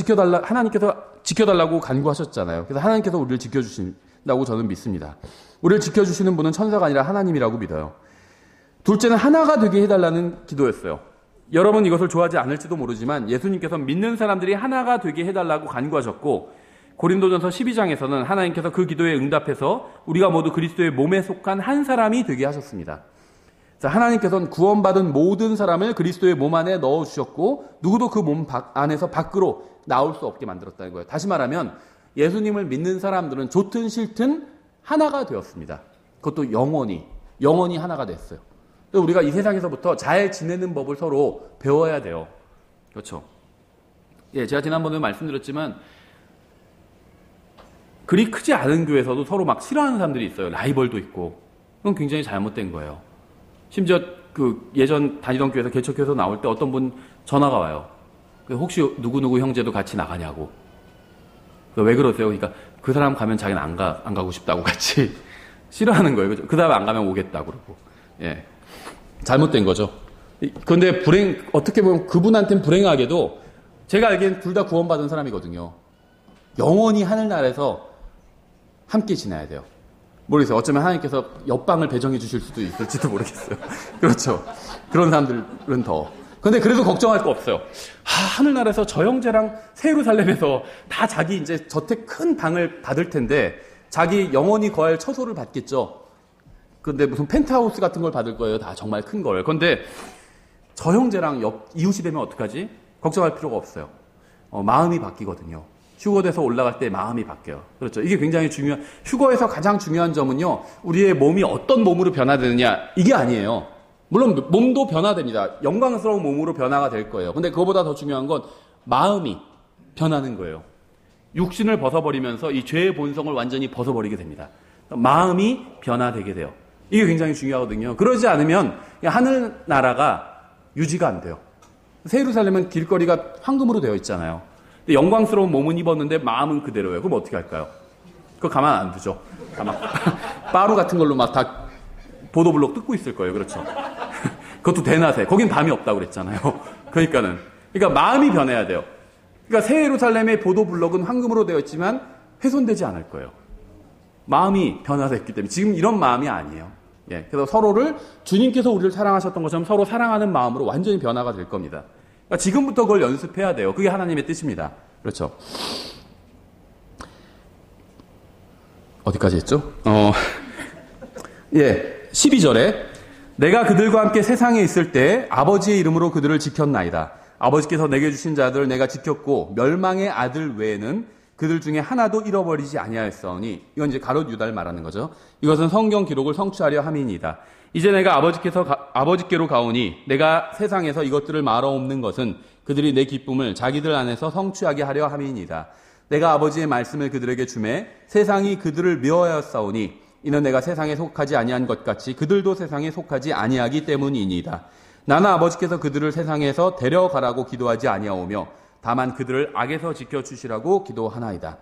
지켜달라고 간구하셨잖아요. 그래서 하나님께서 우리를 지켜주신다고 저는 믿습니다. 우리를 지켜주시는 분은 천사가 아니라 하나님이라고 믿어요. 둘째는 하나가 되게 해달라는 기도였어요. 여러분 이것을 좋아하지 않을지도 모르지만 예수님께서 믿는 사람들이 하나가 되게 해달라고 간구하셨고, 고린도전서 12장에서는 하나님께서 그 기도에 응답해서 우리가 모두 그리스도의 몸에 속한 한 사람이 되게 하셨습니다. 자, 하나님께서는 구원받은 모든 사람을 그리스도의 몸 안에 넣어주셨고 누구도 그 몸 안에서 밖으로 나올 수 없게 만들었다는 거예요. 다시 말하면 예수님을 믿는 사람들은 좋든 싫든 하나가 되었습니다. 그것도 영원히 하나가 됐어요. 우리가 이 세상에서부터 잘 지내는 법을 서로 배워야 돼요. 그렇죠. 예, 제가 지난번에 말씀드렸지만 그리 크지 않은 교회에서도 서로 막 싫어하는 사람들이 있어요. 라이벌도 있고. 그건 굉장히 잘못된 거예요. 심지어 그 예전 다니던 교회에서 개척교회에서 나올 때 어떤 분 전화가 와요. 혹시 누구누구 형제도 같이 나가냐고. 왜 그러세요? 그러니까 그 사람 가면 자기는 안 가고 싶다고 같이 싫어하는 거예요. 그 다음에 안 가면 오겠다고 그러고. 예. 잘못된 거죠. 그런데 어떻게 보면 그분한테는 불행하게도 제가 알기엔 둘 다 구원받은 사람이거든요. 영원히 하늘나라에서 함께 지내야 돼요. 모르겠어요. 어쩌면 하나님께서 옆방을 배정해 주실 수도 있을지도 모르겠어요. 그렇죠. 그런 사람들은 더. 근데 그래도 걱정할 거 없어요. 하늘나라에서 저 형제랑 새 예루살렘에서 다 자기 이제 저택 큰 방을 받을 텐데 자기 영원히 거할 처소를 받겠죠. 근데 무슨 펜트하우스 같은 걸 받을 거예요. 다 정말 큰 걸. 근데 저 형제랑 이웃이 되면 어떡하지? 걱정할 필요가 없어요. 마음이 바뀌거든요. 휴거돼서 올라갈 때 마음이 바뀌어요. 그렇죠. 이게 굉장히 휴거에서 가장 중요한 점은요, 우리의 몸이 어떤 몸으로 변화되느냐, 이게 아니에요. 물론 몸도 변화됩니다. 영광스러운 몸으로 변화가 될 거예요. 근데 그거보다 더 중요한 건 마음이 변하는 거예요. 육신을 벗어버리면서 이 죄의 본성을 완전히 벗어버리게 됩니다. 마음이 변화되게 돼요. 이게 굉장히 중요하거든요. 그러지 않으면 하늘나라가 유지가 안 돼요. 새 예루살렘은 길거리가 황금으로 되어 있잖아요. 근데 영광스러운 몸은 입었는데 마음은 그대로예요. 그럼 어떻게 할까요? 그거 가만 안 두죠. 빠루 같은 걸로 막 다 보도블록 뜯고 있을 거예요. 그렇죠. 그것도 대낮에. 거긴 밤이 없다고 그랬잖아요. 그러니까 마음이 변해야 돼요. 그러니까 새 예루살렘의 보도블록은 황금으로 되어 있지만 훼손되지 않을 거예요. 마음이 변화됐기 때문에 지금 이런 마음이 아니에요. 예, 그래서 서로를 주님께서 우리를 사랑하셨던 것처럼 서로 사랑하는 마음으로 완전히 변화가 될 겁니다. 그러니까 지금부터 그걸 연습해야 돼요. 그게 하나님의 뜻입니다. 그렇죠. 어디까지 했죠? 12절에 내가 그들과 함께 세상에 있을 때 아버지의 이름으로 그들을 지켰나이다. 아버지께서 내게 주신 자들을 내가 지켰고 멸망의 아들 외에는 그들 중에 하나도 잃어버리지 아니하였사오니, 이건 이제 가롯 유다를 말하는 거죠. 이것은 성경 기록을 성취하려 함이니이다. 이제 내가 아버지께로 가오니 내가 세상에서 이것들을 말하옵는 것은 그들이 내 기쁨을 자기들 안에서 성취하게 하려 함이니이다. 내가 아버지의 말씀을 그들에게 주매 세상이 그들을 미워하였사오니 이는 내가 세상에 속하지 아니한 것 같이 그들도 세상에 속하지 아니하기 때문이니이다. 나는 아버지께서 그들을 세상에서 데려가라고 기도하지 아니하오며 다만 그들을 악에서 지켜주시라고 기도하나이다.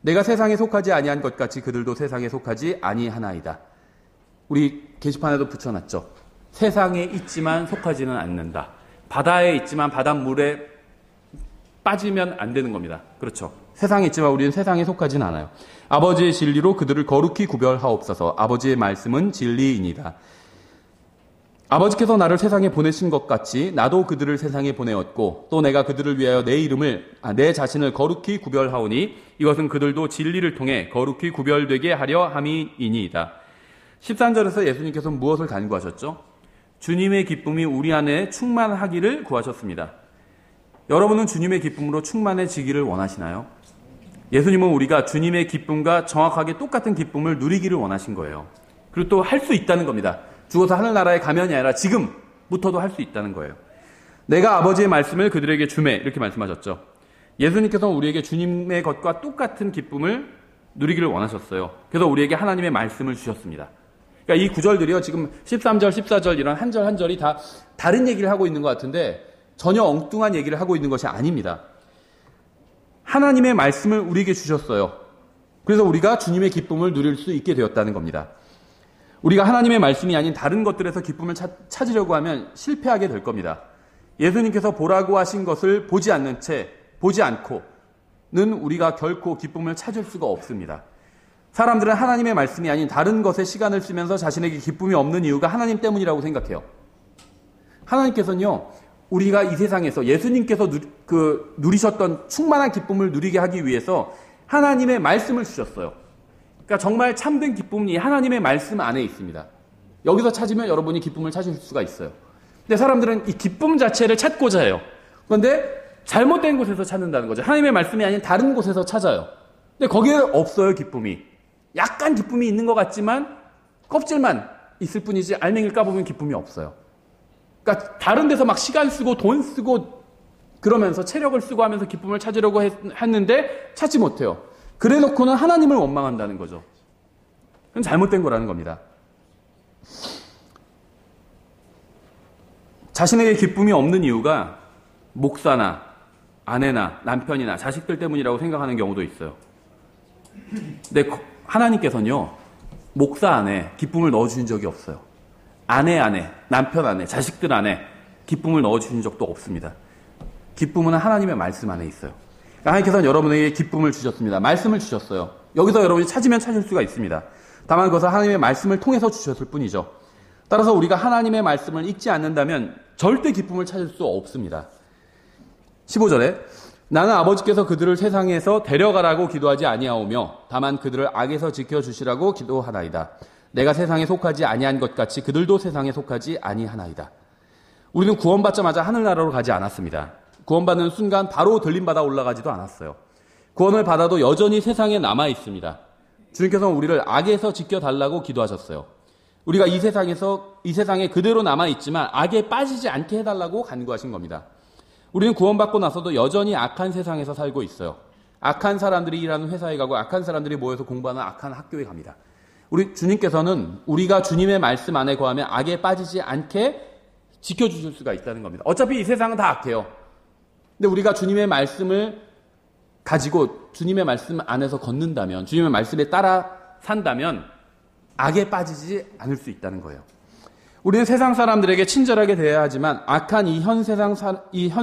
내가 세상에 속하지 아니한 것 같이 그들도 세상에 속하지 아니하나이다. 우리 게시판에도 붙여놨죠. 세상에 있지만 속하지는 않는다. 바다에 있지만 바닷물에 빠지면 안 되는 겁니다. 그렇죠. 세상에 있지만 우리는 세상에 속하지는 않아요. 아버지의 진리로 그들을 거룩히 구별하옵소서. 아버지의 말씀은 진리이니이다. 아버지께서 나를 세상에 보내신 것 같이 나도 그들을 세상에 보내었고 또 내가 그들을 위하여 내 자신을 거룩히 구별하오니 이것은 그들도 진리를 통해 거룩히 구별되게 하려 함이니이다. 13절에서 예수님께서 무엇을 간구하셨죠? 주님의 기쁨이 우리 안에 충만하기를 구하셨습니다. 여러분은 주님의 기쁨으로 충만해지기를 원하시나요? 예수님은 우리가 주님의 기쁨과 정확하게 똑같은 기쁨을 누리기를 원하신 거예요. 그리고 또 할 수 있다는 겁니다. 죽어서 하늘나라에 가면이 아니라 지금부터도 할 수 있다는 거예요. 내가 아버지의 말씀을 그들에게 주매, 이렇게 말씀하셨죠. 예수님께서는 우리에게 주님의 것과 똑같은 기쁨을 누리기를 원하셨어요. 그래서 우리에게 하나님의 말씀을 주셨습니다. 그러니까 이 구절들이요, 지금 13절, 14절 이런 한 절 한 절이 다 다른 얘기를 하고 있는 것 같은데 전혀 엉뚱한 얘기를 하고 있는 것이 아닙니다. 하나님의 말씀을 우리에게 주셨어요. 그래서 우리가 주님의 기쁨을 누릴 수 있게 되었다는 겁니다. 우리가 하나님의 말씀이 아닌 다른 것들에서 기쁨을 찾으려고 하면 실패하게 될 겁니다. 예수님께서 보라고 하신 것을 보지 않고는 우리가 결코 기쁨을 찾을 수가 없습니다. 사람들은 하나님의 말씀이 아닌 다른 것에 시간을 쓰면서 자신에게 기쁨이 없는 이유가 하나님 때문이라고 생각해요. 하나님께서는요, 우리가 이 세상에서 예수님께서 누리셨던 충만한 기쁨을 누리게 하기 위해서 하나님의 말씀을 주셨어요. 그러니까 정말 참된 기쁨이 하나님의 말씀 안에 있습니다. 여기서 찾으면 여러분이 기쁨을 찾을 수가 있어요. 근데 사람들은 이 기쁨 자체를 찾고자 해요. 그런데 잘못된 곳에서 찾는다는 거죠. 하나님의 말씀이 아닌 다른 곳에서 찾아요. 근데 거기에 없어요, 기쁨이. 약간 기쁨이 있는 것 같지만 껍질만 있을 뿐이지 알맹이를 까보면 기쁨이 없어요. 그러니까 다른 데서 막 시간 쓰고 돈 쓰고 그러면서 체력을 쓰고 하면서 기쁨을 찾으려고 했는데 찾지 못해요. 그래 놓고는 하나님을 원망한다는 거죠. 그건 잘못된 거라는 겁니다. 자신에게 기쁨이 없는 이유가 목사나 아내나 남편이나 자식들 때문이라고 생각하는 경우도 있어요. 근데 하나님께서는요, 목사 안에 기쁨을 넣어주신 적이 없어요. 아내 안에, 남편 안에, 자식들 안에 기쁨을 넣어주신 적도 없습니다. 기쁨은 하나님의 말씀 안에 있어요. 하나님께서는 여러분에게 기쁨을 주셨습니다. 말씀을 주셨어요. 여기서 여러분이 찾으면 찾을 수가 있습니다. 다만 그것은 하나님의 말씀을 통해서 주셨을 뿐이죠. 따라서 우리가 하나님의 말씀을 읽지 않는다면 절대 기쁨을 찾을 수 없습니다. 15절에 나는 아버지께서 그들을 세상에서 데려가라고 기도하지 아니하오며 다만 그들을 악에서 지켜주시라고 기도하나이다. 내가 세상에 속하지 아니한 것 같이 그들도 세상에 속하지 아니하나이다. 우리는 구원받자마자 하늘나라로 가지 않았습니다. 구원받는 순간 바로 들림받아 올라가지도 않았어요. 구원을 받아도 여전히 세상에 남아 있습니다. 주님께서는 우리를 악에서 지켜달라고 기도하셨어요. 우리가 이 세상에 그대로 남아 있지만 악에 빠지지 않게 해달라고 간구하신 겁니다. 우리는 구원받고 나서도 여전히 악한 세상에서 살고 있어요. 악한 사람들이 일하는 회사에 가고 악한 사람들이 모여서 공부하는 악한 학교에 갑니다. 우리 주님께서는 우리가 주님의 말씀 안에 거하면 악에 빠지지 않게 지켜주실 수가 있다는 겁니다. 어차피 이 세상은 다 악해요. 근데 우리가 주님의 말씀을 가지고 주님의 말씀 안에서 걷는다면, 주님의 말씀에 따라 산다면 악에 빠지지 않을 수 있다는 거예요. 우리는 세상 사람들에게 친절하게 대해야 하지만 악한 이 현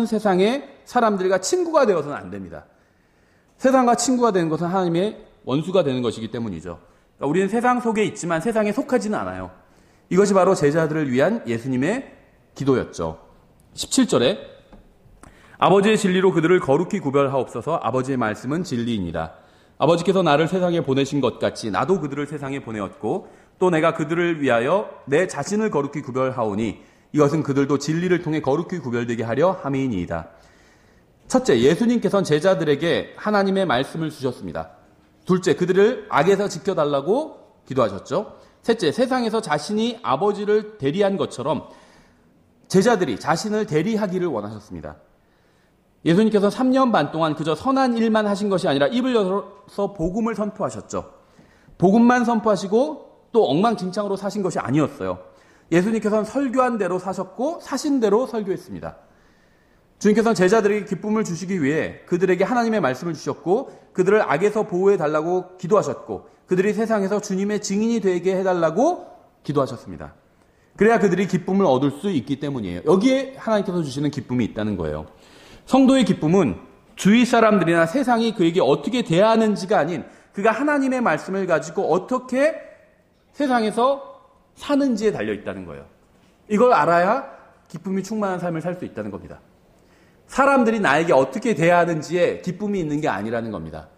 세상의 사람들과 친구가 되어서는 안 됩니다. 세상과 친구가 되는 것은 하나님의 원수가 되는 것이기 때문이죠. 그러니까 우리는 세상 속에 있지만 세상에 속하지는 않아요. 이것이 바로 제자들을 위한 예수님의 기도였죠. 17절에 아버지의 진리로 그들을 거룩히 구별하옵소서. 아버지의 말씀은 진리이니라. 아버지께서 나를 세상에 보내신 것 같이 나도 그들을 세상에 보내었고 또 내가 그들을 위하여 내 자신을 거룩히 구별하오니 이것은 그들도 진리를 통해 거룩히 구별되게 하려 함이니이다. 첫째, 예수님께서는 제자들에게 하나님의 말씀을 주셨습니다. 둘째, 그들을 악에서 지켜달라고 기도하셨죠. 셋째, 세상에서 자신이 아버지를 대리한 것처럼 제자들이 자신을 대리하기를 원하셨습니다. 예수님께서 3년 반 동안 그저 선한 일만 하신 것이 아니라 입을 열어서 복음을 선포하셨죠. 복음만 선포하시고 또 엉망진창으로 사신 것이 아니었어요. 예수님께서는 설교한 대로 사셨고 사신 대로 설교했습니다. 주님께서는 제자들에게 기쁨을 주시기 위해 그들에게 하나님의 말씀을 주셨고 그들을 악에서 보호해달라고 기도하셨고 그들이 세상에서 주님의 증인이 되게 해달라고 기도하셨습니다. 그래야 그들이 기쁨을 얻을 수 있기 때문이에요. 여기에 하나님께서 주시는 기쁨이 있다는 거예요. 성도의 기쁨은 주위 사람들이나 세상이 그에게 어떻게 대하는지가 아닌 그가 하나님의 말씀을 가지고 어떻게 세상에서 사는지에 달려있다는 거예요. 이걸 알아야 기쁨이 충만한 삶을 살 수 있다는 겁니다. 사람들이 나에게 어떻게 대하는지에 기쁨이 있는 게 아니라는 겁니다.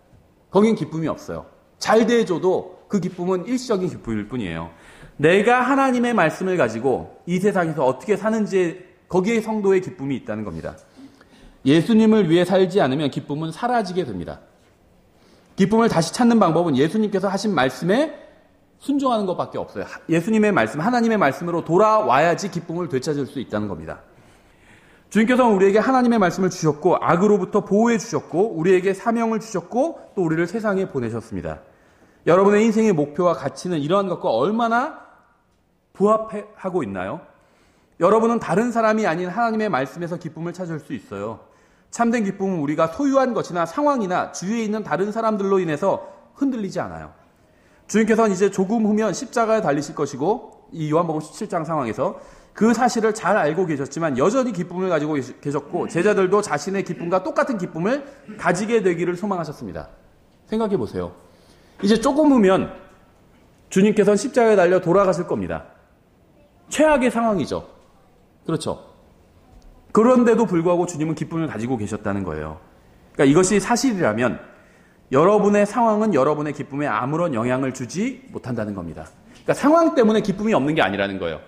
거긴 기쁨이 없어요. 잘 대해줘도 그 기쁨은 일시적인 기쁨일 뿐이에요. 내가 하나님의 말씀을 가지고 이 세상에서 어떻게 사는지에 거기에 성도의 기쁨이 있다는 겁니다. 예수님을 위해 살지 않으면 기쁨은 사라지게 됩니다. 기쁨을 다시 찾는 방법은 예수님께서 하신 말씀에 순종하는 것밖에 없어요. 예수님의 말씀, 하나님의 말씀으로 돌아와야지 기쁨을 되찾을 수 있다는 겁니다. 주님께서는 우리에게 하나님의 말씀을 주셨고 악으로부터 보호해 주셨고 우리에게 사명을 주셨고 또 우리를 세상에 보내셨습니다. 여러분의 인생의 목표와 가치는 이러한 것과 얼마나 부합하고 있나요? 여러분은 다른 사람이 아닌 하나님의 말씀에서 기쁨을 찾을 수 있어요. 참된 기쁨은 우리가 소유한 것이나 상황이나 주위에 있는 다른 사람들로 인해서 흔들리지 않아요. 주님께서는 이제 조금 후면 십자가에 달리실 것이고 이 요한복음 17장 상황에서 그 사실을 잘 알고 계셨지만 여전히 기쁨을 가지고 계셨고 제자들도 자신의 기쁨과 똑같은 기쁨을 가지게 되기를 소망하셨습니다. 생각해 보세요. 이제 조금 후면 주님께서는 십자가에 달려 돌아가실 겁니다. 최악의 상황이죠. 그렇죠. 그런데도 불구하고 주님은 기쁨을 가지고 계셨다는 거예요. 그러니까 이것이 사실이라면 여러분의 상황은 여러분의 기쁨에 아무런 영향을 주지 못한다는 겁니다. 그러니까 상황 때문에 기쁨이 없는 게 아니라는 거예요.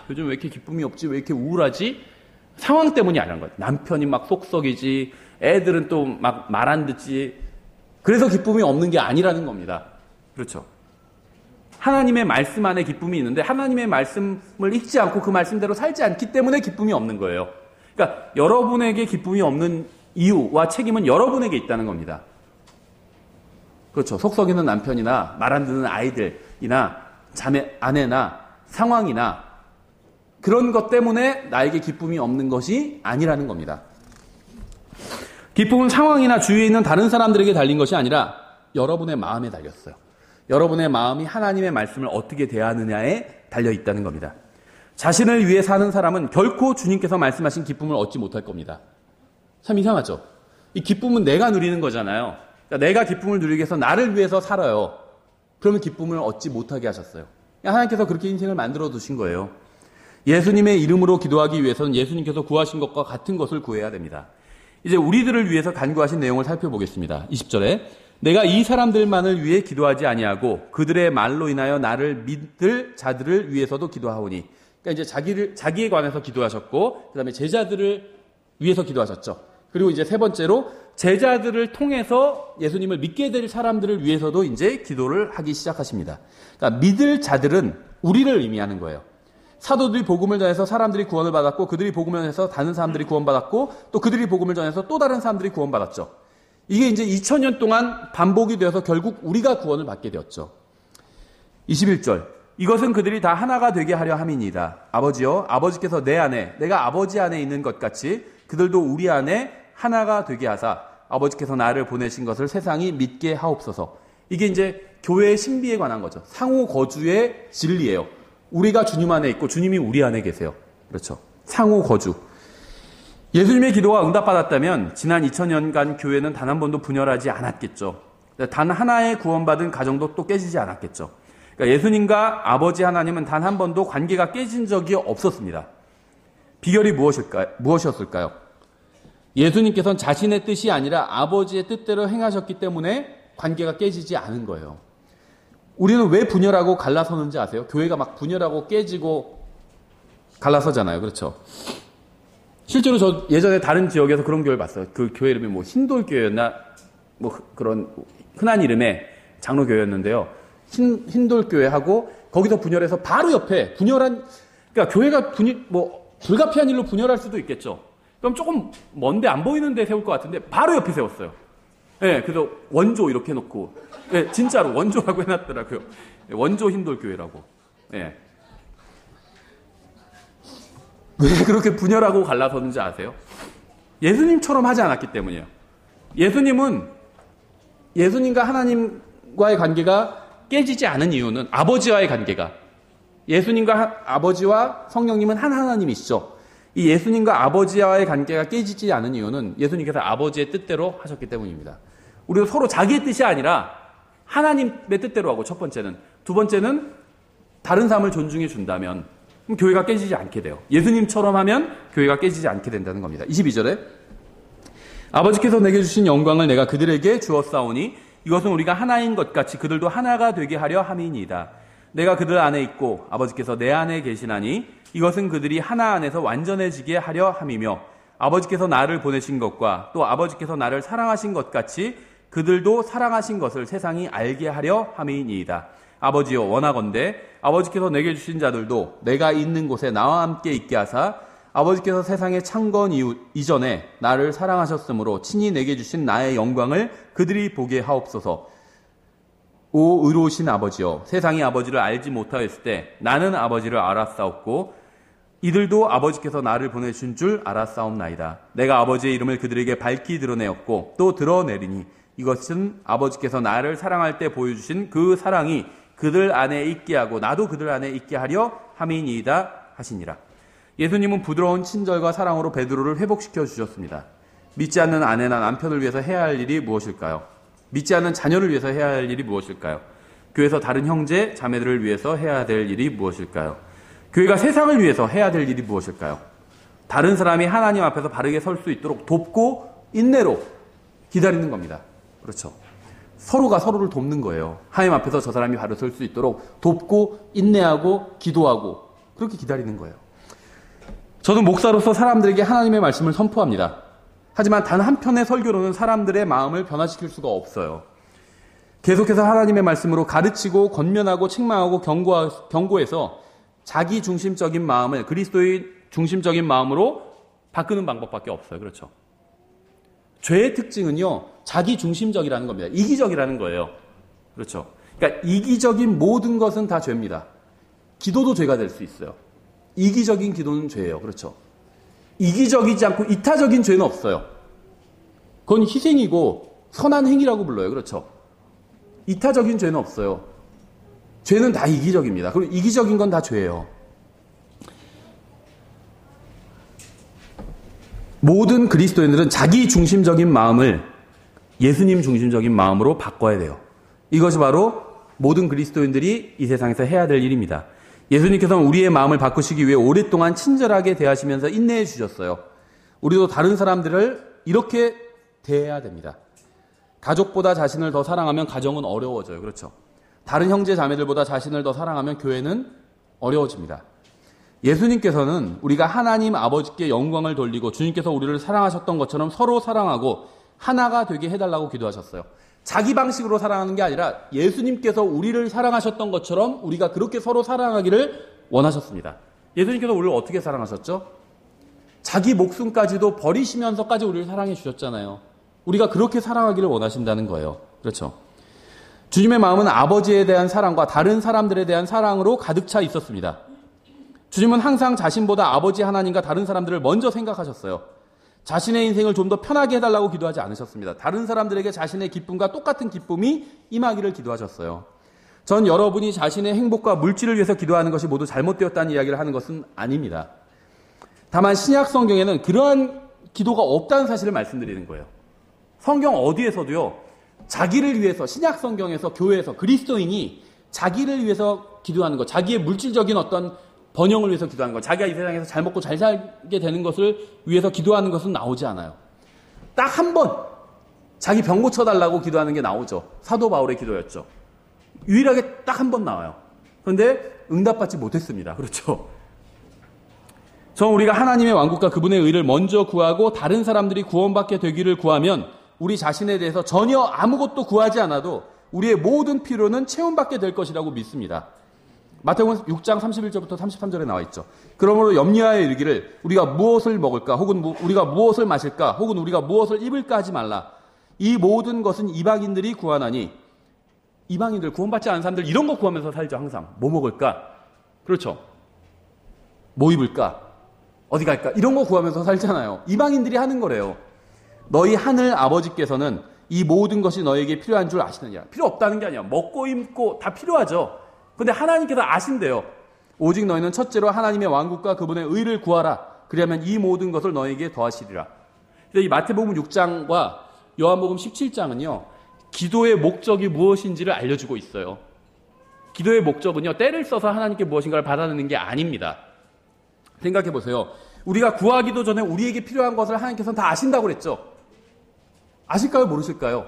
요즘 왜 이렇게 기쁨이 없지? 왜 이렇게 우울하지? 상황 때문이 아니라는 거예요. 남편이 막 속썩이지, 애들은 또 막 말 안 듣지. 그래서 기쁨이 없는 게 아니라는 겁니다. 그렇죠. 하나님의 말씀 안에 기쁨이 있는데 하나님의 말씀을 읽지 않고 그 말씀대로 살지 않기 때문에 기쁨이 없는 거예요. 그러니까 여러분에게 기쁨이 없는 이유와 책임은 여러분에게 있다는 겁니다. 그렇죠. 속 썩이는 남편이나 말 안 듣는 아이들이나 자매, 아내나 상황이나 그런 것 때문에 나에게 기쁨이 없는 것이 아니라는 겁니다. 기쁨은 상황이나 주위에 있는 다른 사람들에게 달린 것이 아니라 여러분의 마음에 달렸어요. 여러분의 마음이 하나님의 말씀을 어떻게 대하느냐에 달려 있다는 겁니다. 자신을 위해 사는 사람은 결코 주님께서 말씀하신 기쁨을 얻지 못할 겁니다. 참 이상하죠? 이 기쁨은 내가 누리는 거잖아요. 그러니까 내가 기쁨을 누리기 위해서 나를 위해서 살아요. 그러면 기쁨을 얻지 못하게 하셨어요. 하나님께서 그렇게 인생을 만들어 두신 거예요. 예수님의 이름으로 기도하기 위해서는 예수님께서 구하신 것과 같은 것을 구해야 됩니다. 이제 우리들을 위해서 간구하신 내용을 살펴보겠습니다. 20절에 내가 이 사람들만을 위해 기도하지 아니하고 그들의 말로 인하여 나를 믿을 자들을 위해서도 기도하오니. 그러니까 이제 자기에 관해서 기도하셨고, 그 다음에 제자들을 위해서 기도하셨죠. 그리고 이제 세 번째로 제자들을 통해서 예수님을 믿게 될 사람들을 위해서도 이제 기도를 하기 시작하십니다. 그러니까 믿을 자들은 우리를 의미하는 거예요. 사도들이 복음을 전해서 사람들이 구원을 받았고, 그들이 복음을 전해서 다른 사람들이 구원받았고, 또 그들이 복음을 전해서 또 다른 사람들이 구원받았죠. 이게 이제 2000년 동안 반복이 되어서 결국 우리가 구원을 받게 되었죠. 21절. 이것은 그들이 다 하나가 되게 하려 함이니이다. 아버지여, 아버지께서 내 안에, 내가 아버지 안에 있는 것 같이 그들도 우리 안에 하나가 되게 하사 아버지께서 나를 보내신 것을 세상이 믿게 하옵소서. 이게 이제 교회의 신비에 관한 거죠. 상호 거주의 진리예요. 우리가 주님 안에 있고 주님이 우리 안에 계세요. 그렇죠. 상호 거주. 예수님의 기도가 응답받았다면 지난 2000년간 교회는 단 한 번도 분열하지 않았겠죠. 단 하나의 구원받은 가정도 또 깨지지 않았겠죠. 그러니까 예수님과 아버지 하나님은 단 한 번도 관계가 깨진 적이 없었습니다. 비결이 무엇이었을까요? 예수님께서는 자신의 뜻이 아니라 아버지의 뜻대로 행하셨기 때문에 관계가 깨지지 않은 거예요. 우리는 왜 분열하고 갈라서는지 아세요? 교회가 막 분열하고 깨지고 갈라서잖아요. 그렇죠? 실제로 저 예전에 다른 지역에서 그런 교회를 봤어요. 그 교회 이름이 뭐 흰돌교회였나 뭐 그런 흔한 이름의 장로교회였는데요. 흰돌교회하고 거기서 분열해서 바로 옆에 분열한, 그러니까 교회가 불가피한 일로 분열할 수도 있겠죠. 그럼 조금 먼데 안 보이는 데 세울 것 같은데 바로 옆에 세웠어요. 예, 그래서 원조 이렇게 해놓고, 예, 진짜로 원조라고 해놨더라고요. 원조 흰돌교회라고. 예. 왜 그렇게 분열하고 갈라서는지 아세요? 예수님처럼 하지 않았기 때문이에요. 예수님과 하나님과의 관계가 깨지지 않은 이유는 아버지와의 관계가, 예수님과 아버지와 성령님은 한 하나님이시죠. 이 예수님과 아버지와의 관계가 깨지지 않은 이유는 예수님께서 아버지의 뜻대로 하셨기 때문입니다. 우리도 서로 자기의 뜻이 아니라 하나님의 뜻대로 하고, 첫 번째는. 두 번째는 다른 사람을 존중해 준다면 그럼 교회가 깨지지 않게 돼요. 예수님처럼 하면 교회가 깨지지 않게 된다는 겁니다. 22절에 아버지께서 내게 주신 영광을 내가 그들에게 주었사오니 이것은 우리가 하나인 것 같이 그들도 하나가 되게 하려 함이니이다. 내가 그들 안에 있고 아버지께서 내 안에 계시나니 이것은 그들이 하나 안에서 완전해지게 하려 함이며 아버지께서 나를 보내신 것과 또 아버지께서 나를 사랑하신 것 같이 그들도 사랑하신 것을 세상이 알게 하려 함이니이다. 아버지여, 원하건대 아버지께서 내게 주신 자들도 내가 있는 곳에 나와 함께 있게 하사 아버지께서 세상의 창건 이전에 나를 사랑하셨으므로 친히 내게 주신 나의 영광을 그들이 보게 하옵소서. 오 의로우신 아버지여, 세상이 아버지를 알지 못하였을 때 나는 아버지를 알았사옵고 이들도 아버지께서 나를 보내신 줄 알았사옵나이다. 내가 아버지의 이름을 그들에게 밝히 드러내었고 또 드러내리니 이것은 아버지께서 나를 사랑할 때 보여주신 그 사랑이 그들 안에 있게 하고 나도 그들 안에 있게 하려 함이니이다 하시니라. 예수님은 부드러운 친절과 사랑으로 베드로를 회복시켜 주셨습니다. 믿지 않는 아내나 남편을 위해서 해야 할 일이 무엇일까요? 믿지 않는 자녀를 위해서 해야 할 일이 무엇일까요? 교회에서 다른 형제, 자매들을 위해서 해야 될 일이 무엇일까요? 교회가 세상을 위해서 해야 될 일이 무엇일까요? 다른 사람이 하나님 앞에서 바르게 설 수 있도록 돕고 인내로 기다리는 겁니다. 그렇죠. 서로가 서로를 돕는 거예요. 하나님 앞에서 저 사람이 바로 설 수 있도록 돕고 인내하고 기도하고 그렇게 기다리는 거예요. 저는 목사로서 사람들에게 하나님의 말씀을 선포합니다. 하지만 단 한편의 설교로는 사람들의 마음을 변화시킬 수가 없어요. 계속해서 하나님의 말씀으로 가르치고 권면하고 책망하고 경고해서 자기 중심적인 마음을 그리스도의 중심적인 마음으로 바꾸는 방법밖에 없어요. 그렇죠. 죄의 특징은요, 자기 중심적이라는 겁니다. 이기적이라는 거예요. 그렇죠. 그러니까 이기적인 모든 것은 다 죄입니다. 기도도 죄가 될 수 있어요. 이기적인 기도는 죄예요. 그렇죠. 이기적이지 않고 이타적인 죄는 없어요. 그건 희생이고 선한 행위라고 불러요. 그렇죠. 이타적인 죄는 없어요. 죄는 다 이기적입니다. 그리고 이기적인 건 다 죄예요. 모든 그리스도인들은 자기 중심적인 마음을 예수님 중심적인 마음으로 바꿔야 돼요. 이것이 바로 모든 그리스도인들이 이 세상에서 해야 될 일입니다. 예수님께서는 우리의 마음을 바꾸시기 위해 오랫동안 친절하게 대하시면서 인내해 주셨어요. 우리도 다른 사람들을 이렇게 대해야 됩니다. 가족보다 자신을 더 사랑하면 가정은 어려워져요. 그렇죠. 다른 형제 자매들보다 자신을 더 사랑하면 교회는 어려워집니다. 예수님께서는 우리가 하나님 아버지께 영광을 돌리고 주님께서 우리를 사랑하셨던 것처럼 서로 사랑하고 하나가 되게 해달라고 기도하셨어요. 자기 방식으로 사랑하는 게 아니라 예수님께서 우리를 사랑하셨던 것처럼 우리가 그렇게 서로 사랑하기를 원하셨습니다. 예수님께서 우리를 어떻게 사랑하셨죠? 자기 목숨까지도 버리시면서까지 우리를 사랑해 주셨잖아요. 우리가 그렇게 사랑하기를 원하신다는 거예요. 그렇죠. 주님의 마음은 아버지에 대한 사랑과 다른 사람들에 대한 사랑으로 가득 차 있었습니다. 주님은 항상 자신보다 아버지 하나님과 다른 사람들을 먼저 생각하셨어요. 자신의 인생을 좀 더 편하게 해달라고 기도하지 않으셨습니다. 다른 사람들에게 자신의 기쁨과 똑같은 기쁨이 임하기를 기도하셨어요. 전 여러분이 자신의 행복과 물질을 위해서 기도하는 것이 모두 잘못되었다는 이야기를 하는 것은 아닙니다. 다만 신약 성경에는 그러한 기도가 없다는 사실을 말씀드리는 거예요. 성경 어디에서도요, 자기를 위해서, 신약 성경에서, 교회에서, 그리스도인이 자기를 위해서 기도하는 것, 자기의 물질적인 어떤 번영을 위해서 기도하는 것, 자기가 이 세상에서 잘 먹고 잘 살게 되는 것을 위해서 기도하는 것은 나오지 않아요. 딱 한 번 자기 병 고쳐달라고 기도하는 게 나오죠. 사도 바울의 기도였죠. 유일하게 딱 한 번 나와요. 그런데 응답받지 못했습니다. 그렇죠. 저는 우리가 하나님의 왕국과 그분의 의를 먼저 구하고 다른 사람들이 구원받게 되기를 구하면 우리 자신에 대해서 전혀 아무것도 구하지 않아도 우리의 모든 필요는 채움받게 될 것이라고 믿습니다. 마태복음 6장 31절부터 33절에 나와 있죠. 그러므로 염려하여 이르기를 우리가 무엇을 먹을까 혹은 우리가 무엇을 마실까 혹은 우리가 무엇을 입을까 하지 말라. 이 모든 것은 이방인들이 구하나니, 이방인들, 구원받지 않은 사람들 이런 거 구하면서 살죠. 항상 뭐 먹을까? 그렇죠. 뭐 입을까? 어디 갈까? 이런 거 구하면서 살잖아요. 이방인들이 하는 거래요. 너희 하늘 아버지께서는 이 모든 것이 너에게 필요한 줄 아시느냐. 필요 없다는 게 아니야. 먹고 입고 다 필요하죠. 근데 하나님께서 아신대요. 오직 너희는 첫째로 하나님의 왕국과 그분의 의를 구하라. 그리하면 이 모든 것을 너에게 더하시리라. 이 마태복음 6장과 요한복음 17장은요. 기도의 목적이 무엇인지를 알려주고 있어요. 기도의 목적은요. 때를 써서 하나님께 무엇인가를 받아내는 게 아닙니다. 생각해 보세요. 우리가 구하기도 전에 우리에게 필요한 것을 하나님께서는 다 아신다고 그랬죠. 아실까요? 모르실까요?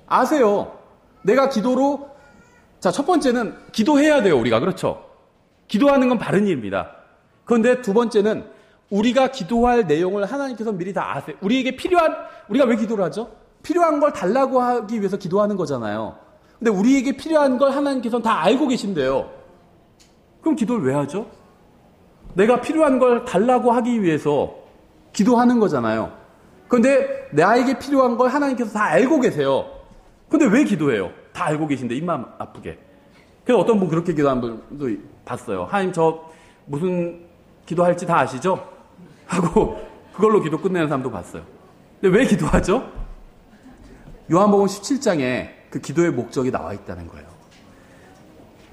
아세요. 내가 기도로, 자, 첫 번째는 기도해야 돼요, 우리가. 그렇죠? 기도하는 건 바른 일입니다. 그런데 두 번째는 우리가 기도할 내용을 하나님께서 미리 다 아세요. 우리에게 필요한, 우리가 왜 기도를 하죠? 필요한 걸 달라고 하기 위해서 기도하는 거잖아요. 근데 우리에게 필요한 걸 하나님께서는 다 알고 계신대요. 그럼 기도를 왜 하죠? 내가 필요한 걸 달라고 하기 위해서 기도하는 거잖아요. 그런데 나에게 필요한 걸 하나님께서 다 알고 계세요. 근데 왜 기도해요? 다 알고 계신데 입만 아프게. 그래서 어떤 분 그렇게 기도하는 분도 봤어요. 하나님 저 무슨 기도할지 다 아시죠? 하고 그걸로 기도 끝내는 사람도 봤어요. 근데 왜 기도하죠? 요한복음 17장에 그 기도의 목적이 나와 있다는 거예요.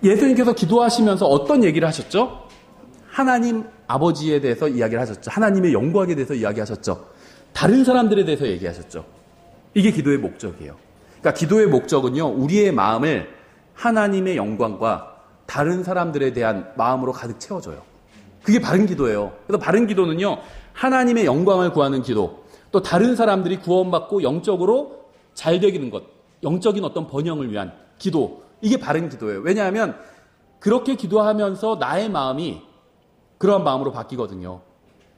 예수님께서 기도하시면서 어떤 얘기를 하셨죠? 하나님 아버지에 대해서 이야기를 하셨죠. 하나님의 영광에 대해서 이야기하셨죠. 다른 사람들에 대해서 얘기하셨죠. 이게 기도의 목적이에요. 그러니까 기도의 목적은요, 우리의 마음을 하나님의 영광과 다른 사람들에 대한 마음으로 가득 채워줘요. 그게 바른 기도예요. 그래서 바른 기도는요, 하나님의 영광을 구하는 기도, 또 다른 사람들이 구원받고 영적으로 잘 되기는 것, 영적인 어떤 번영을 위한 기도, 이게 바른 기도예요. 왜냐하면 그렇게 기도하면서 나의 마음이 그런 마음으로 바뀌거든요.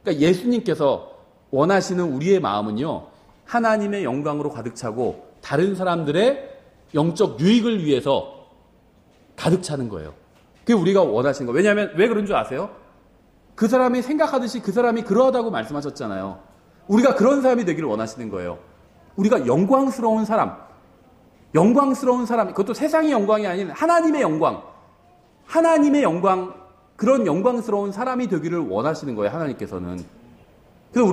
그러니까 예수님께서 원하시는 우리의 마음은요, 하나님의 영광으로 가득 차고 다른 사람들의 영적 유익을 위해서 가득 차는 거예요. 그게 우리가 원하시는 거예요. 왜냐하면 왜 그런 줄 아세요? 그 사람이 생각하듯이 그 사람이 그러하다고 말씀하셨잖아요. 우리가 그런 사람이 되기를 원하시는 거예요. 우리가 영광스러운 사람, 그것도 세상의 영광이 아닌 하나님의 영광, 그런 영광스러운 사람이 되기를 원하시는 거예요, 하나님께서는. 그래서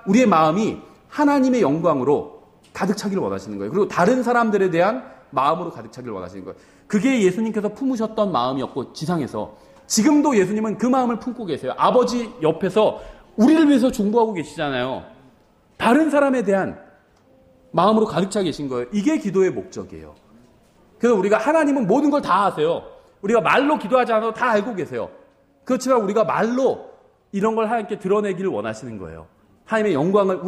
우리의 마음이 하나님의 영광으로 가득 차기를 원하시는 거예요. 그리고 다른 사람들에 대한 마음으로 가득 차기를 원하시는 거예요. 그게 예수님께서 품으셨던 마음이었고, 지상에서. 지금도 예수님은 그 마음을 품고 계세요. 아버지 옆에서 우리를 위해서 중보하고 계시잖아요. 다른 사람에 대한 마음으로 가득 차 계신 거예요. 이게 기도의 목적이에요. 그래서 우리가 하나님은 모든 걸 다 아세요. 우리가 말로 기도하지 않아도 다 알고 계세요. 그렇지만 우리가 말로 이런 걸 하나님께 드러내기를 원하시는 거예요. 하나님의 영광을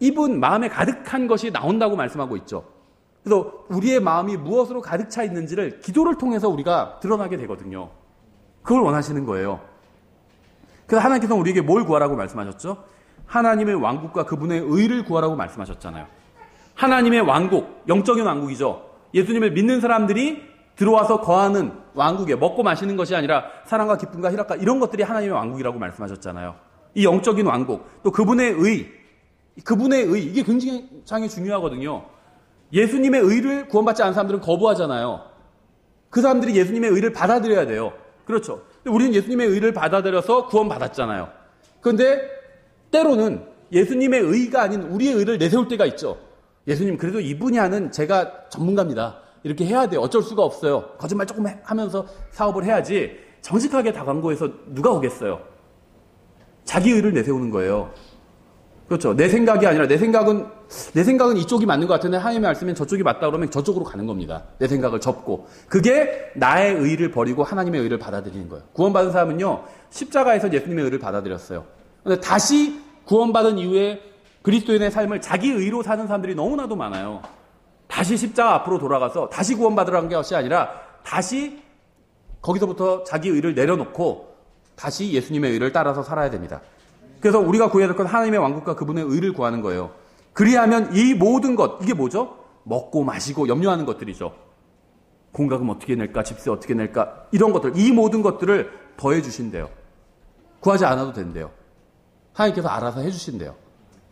이분 마음에 가득한 것이 나온다고 말씀하고 있죠. 그래서 우리의 마음이 무엇으로 가득 차 있는지를 기도를 통해서 우리가 드러나게 되거든요. 그걸 원하시는 거예요. 그래서 하나님께서 우리에게 뭘 구하라고 말씀하셨죠? 하나님의 왕국과 그분의 의를 구하라고 말씀하셨잖아요. 하나님의 왕국, 영적인 왕국이죠. 예수님을 믿는 사람들이 들어와서 거하는 왕국에 먹고 마시는 것이 아니라 사랑과 기쁨과 희락과 이런 것들이 하나님의 왕국이라고 말씀하셨잖아요. 이 영적인 왕국, 또 그분의 의, 이게 굉장히 중요하거든요. 예수님의 의를 구원받지 않은 사람들은 거부하잖아요. 그 사람들이 예수님의 의를 받아들여야 돼요. 그렇죠. 우리는 예수님의 의를 받아들여서 구원받았잖아요. 그런데 때로는 예수님의 의가 아닌 우리의 의를 내세울 때가 있죠. 예수님, 그래도 이 분야는 제가 전문가입니다. 이렇게 해야 돼요. 어쩔 수가 없어요. 거짓말 조금 하면서 사업을 해야지 정직하게 다 광고해서 누가 오겠어요. 자기 의를 내세우는 거예요. 그렇죠. 내 생각이 아니라 내 생각은 이쪽이 맞는 것 같은데 하나님의 말씀은 저쪽이 맞다 그러면 저쪽으로 가는 겁니다. 내 생각을 접고. 그게 나의 의를 버리고 하나님의 의를 받아들이는 거예요. 구원받은 사람은요, 십자가에서 예수님의 의를 받아들였어요. 그런데 다시 구원받은 이후에 그리스도인의 삶을 자기 의로 사는 사람들이 너무나도 많아요. 다시 십자가 앞으로 돌아가서 다시 구원받으라는 것이 아니라 다시 거기서부터 자기 의를 내려놓고 다시 예수님의 의를 따라서 살아야 됩니다. 그래서 우리가 구해야 될 건 하나님의 왕국과 그분의 의를 구하는 거예요. 그리하면 이 모든 것, 이게 뭐죠? 먹고 마시고 염려하는 것들이죠. 공과금 어떻게 낼까? 집세 어떻게 낼까? 이런 것들, 이 모든 것들을 더해 주신대요. 구하지 않아도 된대요. 하나님께서 알아서 해주신대요.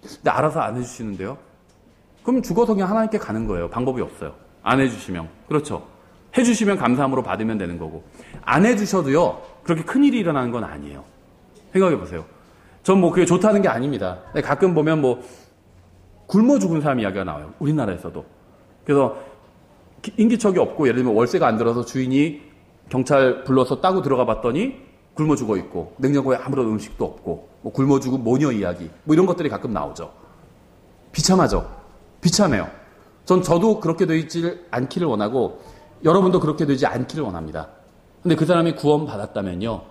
근데 알아서 안 해주시는데요? 그럼 죽어서 그냥 하나님께 가는 거예요. 방법이 없어요. 안 해주시면. 그렇죠. 해주시면 감사함으로 받으면 되는 거고. 안 해주셔도요, 그렇게 큰일이 일어나는 건 아니에요. 생각해 보세요. 전 그게 좋다는 게 아닙니다. 가끔 보면 굶어 죽은 사람 이야기가 나와요. 우리나라에서도. 그래서 인기척이 없고, 예를 들면 월세가 안 들어서 주인이 경찰 불러서 따고 들어가 봤더니 굶어 죽어 있고, 냉장고에 아무런 음식도 없고, 굶어 죽은 모녀 이야기, 이런 것들이 가끔 나오죠. 비참하죠. 비참해요. 저도 그렇게 되지 않기를 원하고, 여러분도 그렇게 되지 않기를 원합니다. 근데 그 사람이 구원받았다면요,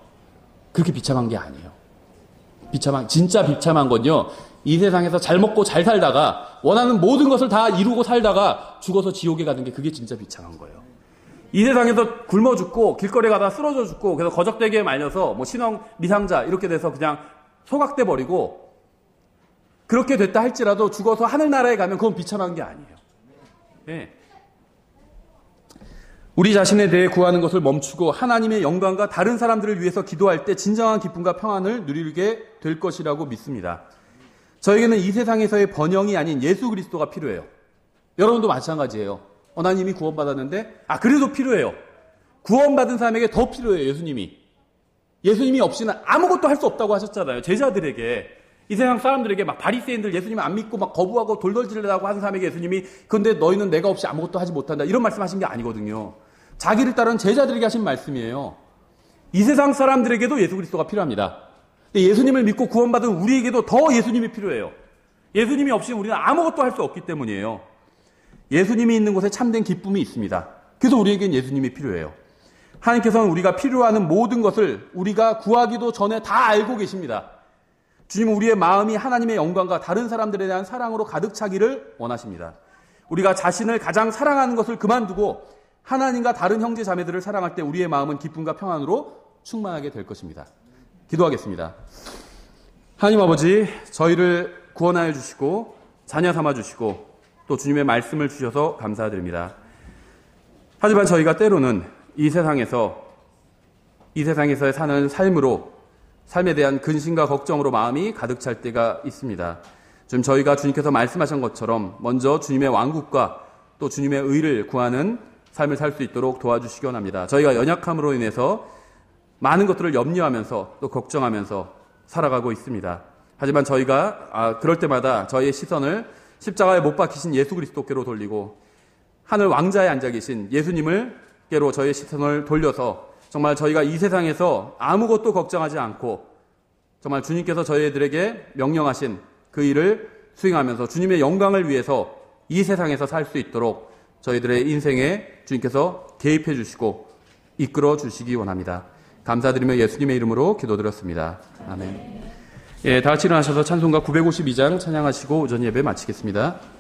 그렇게 비참한 게 아니에요. 진짜 비참한 건요, 이 세상에서 잘 먹고 잘 살다가 원하는 모든 것을 다 이루고 살다가 죽어서 지옥에 가는 게 그게 진짜 비참한 거예요. 이 세상에서 굶어 죽고 길거리에 가다가 쓰러져 죽고 그래서 거적대기에 말려서 신원 미상자 이렇게 돼서 그냥 소각돼 버리고 그렇게 됐다 할지라도 죽어서 하늘나라에 가면 그건 비참한 게 아니에요. 네. 우리 자신에 대해 구하는 것을 멈추고 하나님의 영광과 다른 사람들을 위해서 기도할 때 진정한 기쁨과 평안을 누리게 될 것이라고 믿습니다. 저에게는 이 세상에서의 번영이 아닌 예수 그리스도가 필요해요. 여러분도 마찬가지예요. 나 이미 구원받았는데 그래도 필요해요. 구원받은 사람에게 더 필요해요. 예수님이 없이는 아무것도 할 수 없다고 하셨잖아요. 제자들에게. 이 세상 사람들에게 바리새인들 예수님 안 믿고 거부하고 돌돌질하고 하는 사람에게 예수님이 근데 너희는 내가 없이 아무것도 하지 못한다. 이런 말씀하신 게 아니거든요. 자기를 따르는 제자들에게 하신 말씀이에요. 이 세상 사람들에게도 예수 그리스도가 필요합니다. 예수님을 믿고 구원받은 우리에게도 더 예수님이 필요해요. 예수님이 없이는 우리는 아무것도 할 수 없기 때문이에요. 예수님이 있는 곳에 참된 기쁨이 있습니다. 그래서 우리에겐 예수님이 필요해요. 하나님께서는 우리가 필요하는 모든 것을 우리가 구하기도 전에 다 알고 계십니다. 주님은 우리의 마음이 하나님의 영광과 다른 사람들에 대한 사랑으로 가득 차기를 원하십니다. 우리가 자신을 가장 사랑하는 것을 그만두고 하나님과 다른 형제 자매들을 사랑할 때 우리의 마음은 기쁨과 평안으로 충만하게 될 것입니다. 기도하겠습니다. 하나님 아버지, 저희를 구원하여 주시고 자녀 삼아 주시고 또 주님의 말씀을 주셔서 감사드립니다. 하지만 저희가 때로는 이 세상에서의 사는 삶에 대한 근심과 걱정으로 마음이 가득 찰 때가 있습니다. 지금 저희가 주님께서 말씀하신 것처럼 먼저 주님의 왕국과 또 주님의 의를 구하는 삶을 살 수 있도록 도와주시기 원합니다. 저희가 연약함으로 인해서 많은 것들을 염려하면서 또 걱정하면서 살아가고 있습니다. 하지만 저희가 그럴 때마다 저희의 시선을 십자가에 못 박히신 예수 그리스도께로 돌리고 하늘 왕자에 앉아 계신 예수님께로 저희의 시선을 돌려서 정말 저희가 이 세상에서 아무것도 걱정하지 않고 정말 주님께서 저희들에게 명령하신 그 일을 수행하면서 주님의 영광을 위해서 이 세상에서 살 수 있도록 저희들의 인생에 주님께서 개입해 주시고 이끌어 주시기 원합니다. 감사드리며 예수님의 이름으로 기도드렸습니다. 아멘. 다 같이 일어나셔서 찬송가 952장 찬양하시고 오전 예배 마치겠습니다.